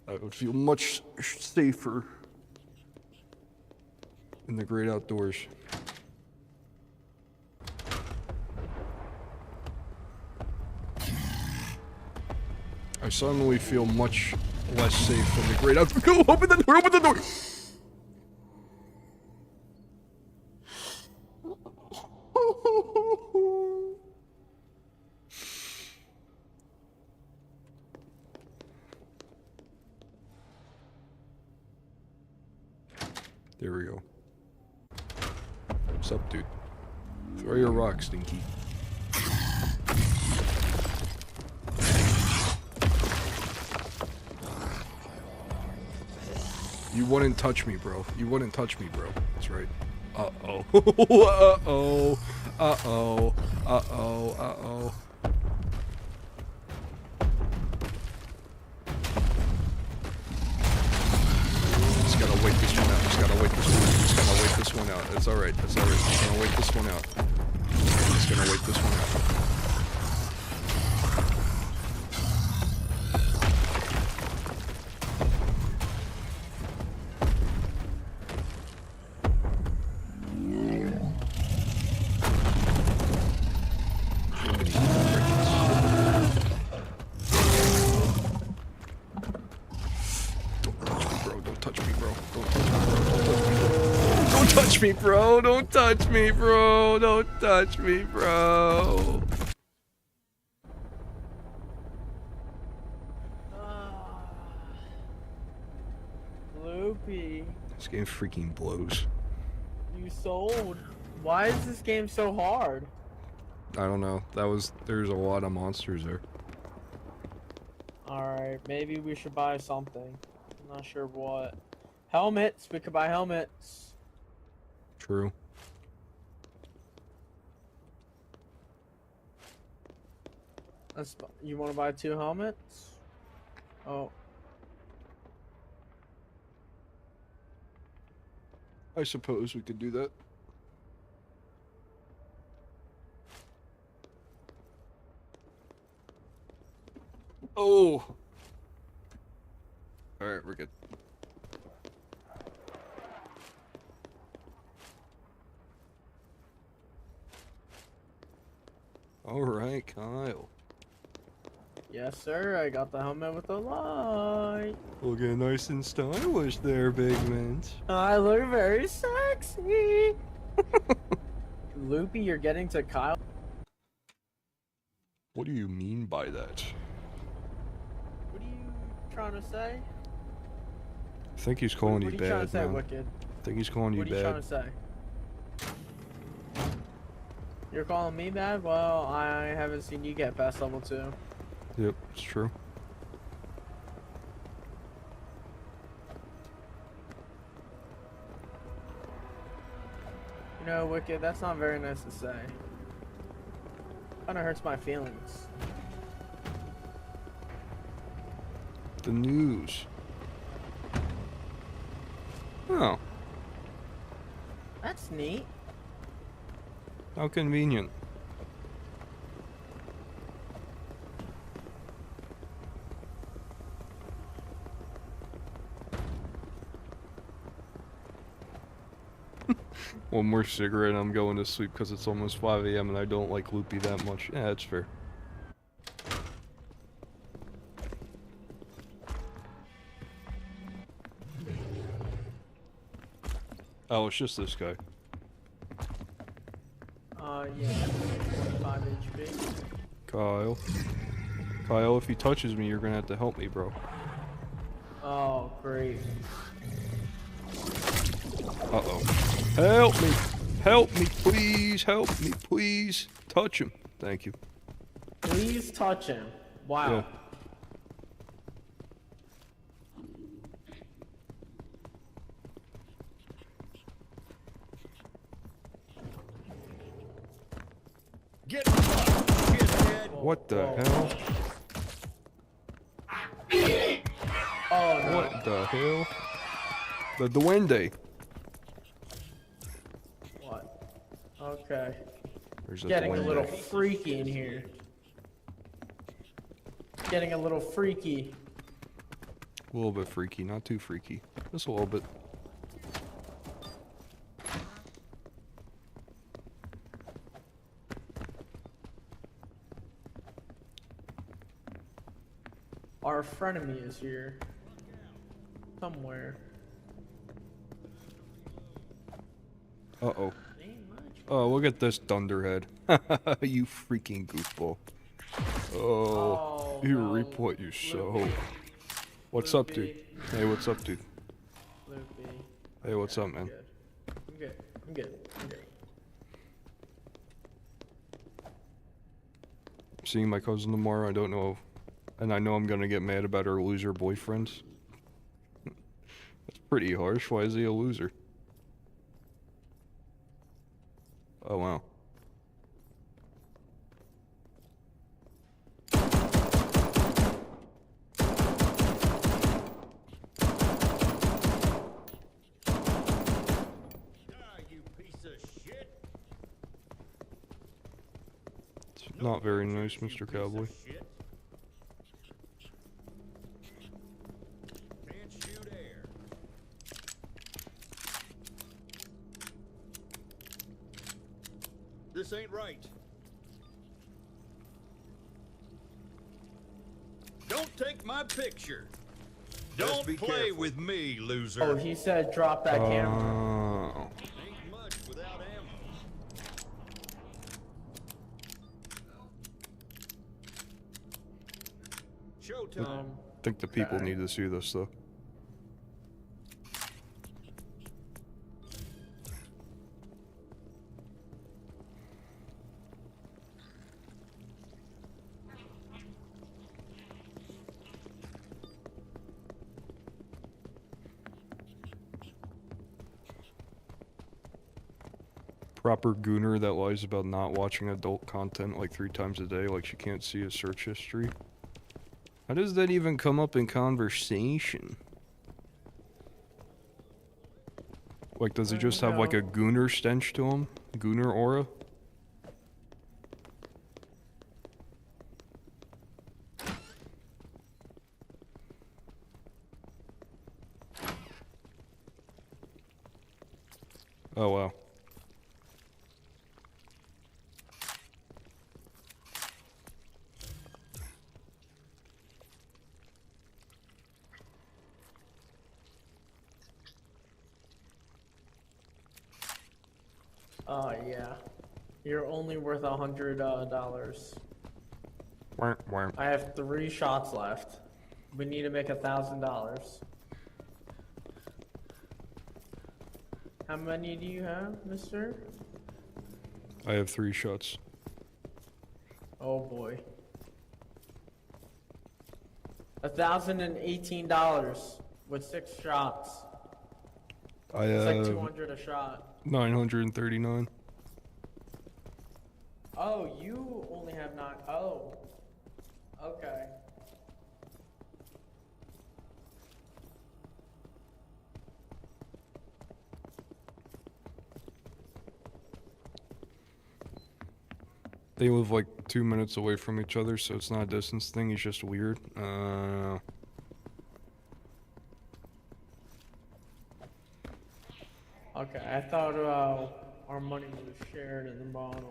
I would feel much safer in the great outdoors. I suddenly feel much less safe in the great outdoors. Go, open the door, open the door! There we go. What's up, dude? Throw your rock, Stinky. You wouldn't touch me, bro. You wouldn't touch me, bro. That's right. Uh-oh. Uh-oh. Uh-oh. Uh-oh. Uh-oh. Just gotta wait this one out. Just gotta wait this one out. Just gotta wait this one out. It's alright. It's alright. Just gonna wait this one out. Just gonna wait this one out. Touch me, bro. Don't touch me, bro. Don't touch me, bro. Loopy, This game freaking blows. you sold. Why is this game so hard? I don't know. There's a lot of monsters there. Alright, maybe we should buy something. I'm not sure what. Helmets. We could buy helmets. True. You want to buy 2 helmets? Oh. I suppose we could do that. Oh! Alright, we're good. Alright, Kyle. Yes, sir. I got the helmet with the light. Looking nice and stylish there, big man. I look very sexy. Loopy, you're getting to Kyle. What do you mean by that? What are you trying to say? I think he's calling What you are you trying bad, to say, man. Wicked? I think he's calling you What are you trying bad. to say? You're calling me bad? Well, I haven't seen you get past level 2. Yep, it's true. You know, Wicked, that's not very nice to say. Kinda hurts my feelings. The news. Oh, That's neat. how convenient. One more cigarette and I'm going to sleep because it's almost 5 a.m. and I don't like Loopy that much. Yeah, that's fair. Oh, it's just this guy. Yeah. 25 HP. Kyle. Kyle, if he touches me, you're gonna have to help me, bro. Oh, great. Uh-oh. Help me! Help me, please! Help me, please! Touch him. Thank you. Please touch him. Wow. Yeah. Get fucked, shithead. What the Whoa. hell? Oh, no. What the hell? The duende. What? Okay. There's a Getting a duende. little freaky in here. Getting a little freaky. A little bit freaky, not too freaky. Just a little bit. Our frenemy is here. Somewhere. Uh-oh. Ain't much. Oh, look at this dunderhead. You freaking goofball. Oh, you no. reap what you sow. Loopy. What's up, dude? Loopy. Hey, what's up, dude? Loopy. Hey, what's up, man? Good. I'm good. I'm good. I'm good. Seeing my cousin tomorrow, I don't know. And I know I'm gonna get mad about her loser boyfriends. That's pretty harsh. Why is he a loser? Oh, wow. Die, you piece of shit. It's not very nice, Mr. Cowboy. Can't shoot air. This ain't right. Don't take my picture. Don't play with me, loser. Oh, he said drop that camera. Oh. Ain't much without ammo. Showtime. I think the people need to see this, though. Proper gooner that lies about not watching adult content like 3 times a day, like she can't see his search history. How does that even come up in conversation? Like, does he just have like a gooner stench to him? Gooner aura? Oh wow. Yeah. You're only worth $100. Wah, wah. I have 3 shots left. We need to make $1,000. How many do you have, mister? I have 3 shots. Oh boy. $1,018 with 6 shots. I It's like have 200 a shot. 939. Oh, you only have 9. Oh. Okay. They live like 2 minutes away from each other, so it's not a distance thing. He's just weird. Okay, I thought our money was shared at the bottom.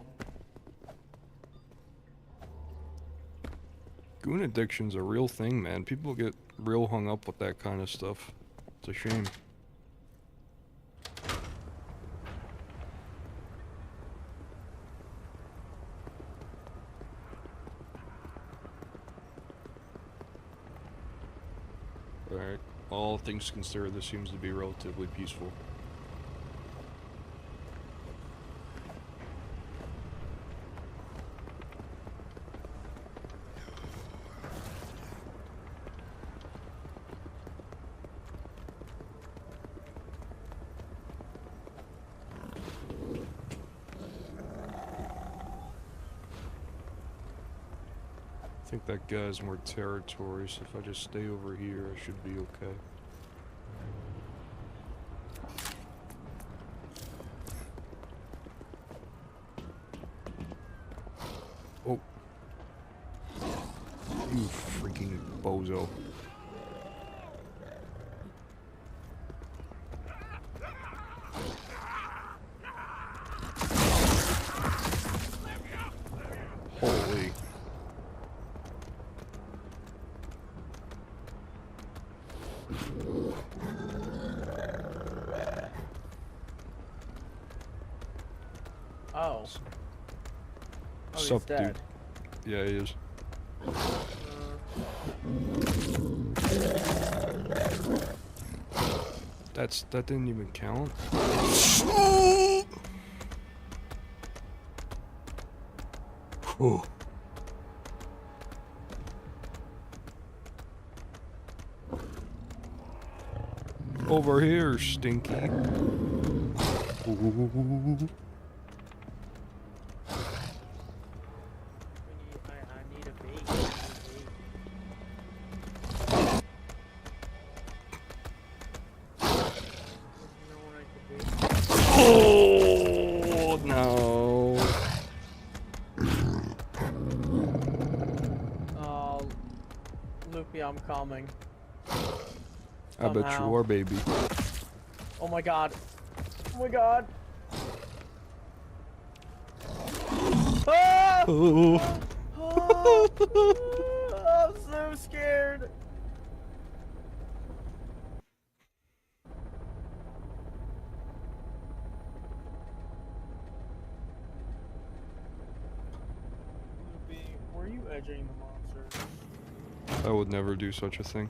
Goon addiction's a real thing, man. People get real hung up with that kind of stuff. It's a shame. Alright. All things considered, this seems to be relatively peaceful. I think that guy has more territory, so if I just stay over here, I should be okay. Oh. You freaking bozo. Holy. Oh. Oh, he's Sup, dead. dude? Yeah, he is. That didn't even count. Whew. Over here, Stinky. Ooh. I need a bait. Oh no! Oh, Loopy, I'm coming. I bet Somehow. you are, baby. Oh my god. Oh my god. Ah! Oh. Ah! I'm so scared. Loopy, were you edging the monster? I would never do such a thing.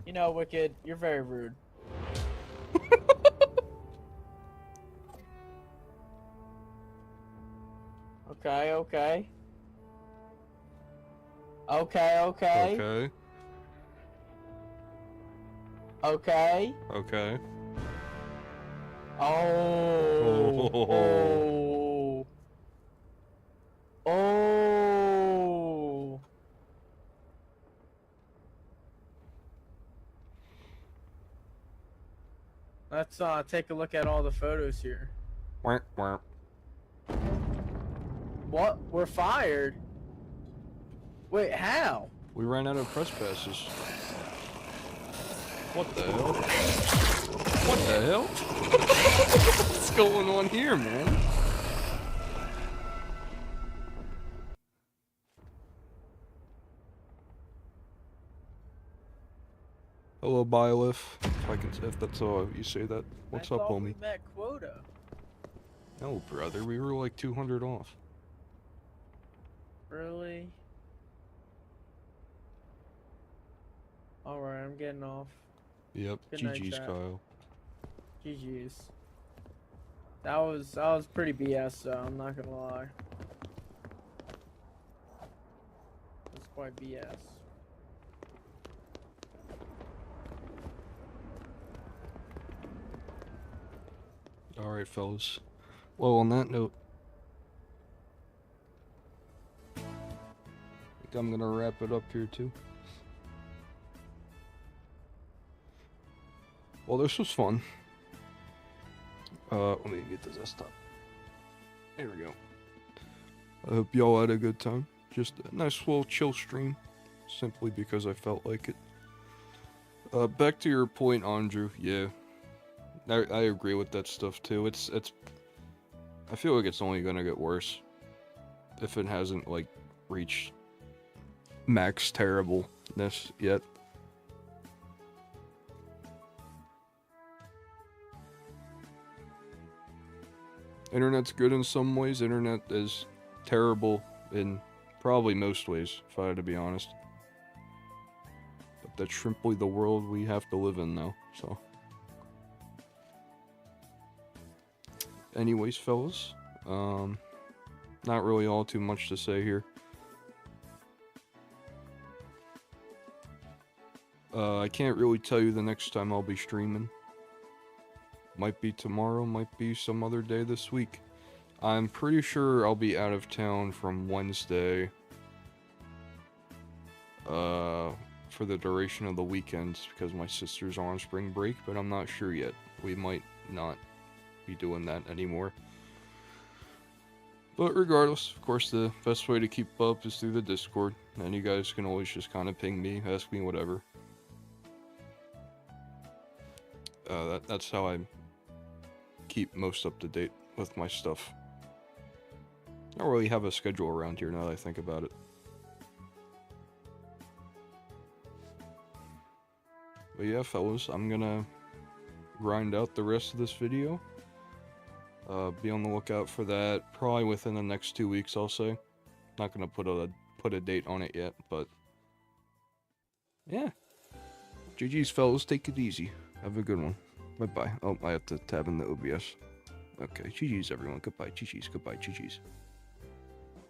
You know, Wicked, you're very rude. Okay, okay. Okay, okay. Okay. Okay. Okay. Oh. Oh. Oh. Let's take a look at all the photos here. Wah, wah. What? We're fired? Wait, how? We ran out of press passes. What the hell? What the hell? What's going on here, man? Hello, Bylif. If that's how you say that. What's I up, thought homie? we met quota. No, brother, we were like 200 off. Really? Alright, I'm getting off. Yep, Good night, GG's, chat. Kyle. GG's. That was pretty BS though, I'm not gonna lie. It's quite BS. Alright, fellas. Well, on that note, I think I'm gonna wrap it up here, too. Well, this was fun. Let me get the desktop. There we go. I hope y'all had a good time. Just a nice little chill stream, simply because I felt like it. Back to your point, Andrew. Yeah, I agree with that stuff too. It's. I feel like it's only gonna get worse if it hasn't like reached max terribleness yet. Internet's good in some ways. Internet is terrible in probably most ways, if I had to be honest. But that's simply the world we have to live in now, so. Anyways, fellas, not really all too much to say here. I can't really tell you the next time I'll be streaming. Might be tomorrow, might be some other day this week. I'm pretty sure I'll be out of town from Wednesday, for the duration of the weekend because my sister's on spring break, but I'm not sure yet. We might not be doing that anymore. But regardless, of course, the best way to keep up is through the Discord, and you guys can always just kind of ping me, ask me whatever. That's how I keep most up to date with my stuff. I don't really have a schedule around here now that I think about it. But yeah, fellas, I'm gonna grind out the rest of this video. Be on the lookout for that probably within the next 2 weeks, I'll say. Not gonna put a date on it yet, but yeah. GG's, fellas, take it easy. Have a good one. Bye-bye. Oh, I have to tab in the OBS. Okay, GG's, everyone. Goodbye, GG's, goodbye, GG's.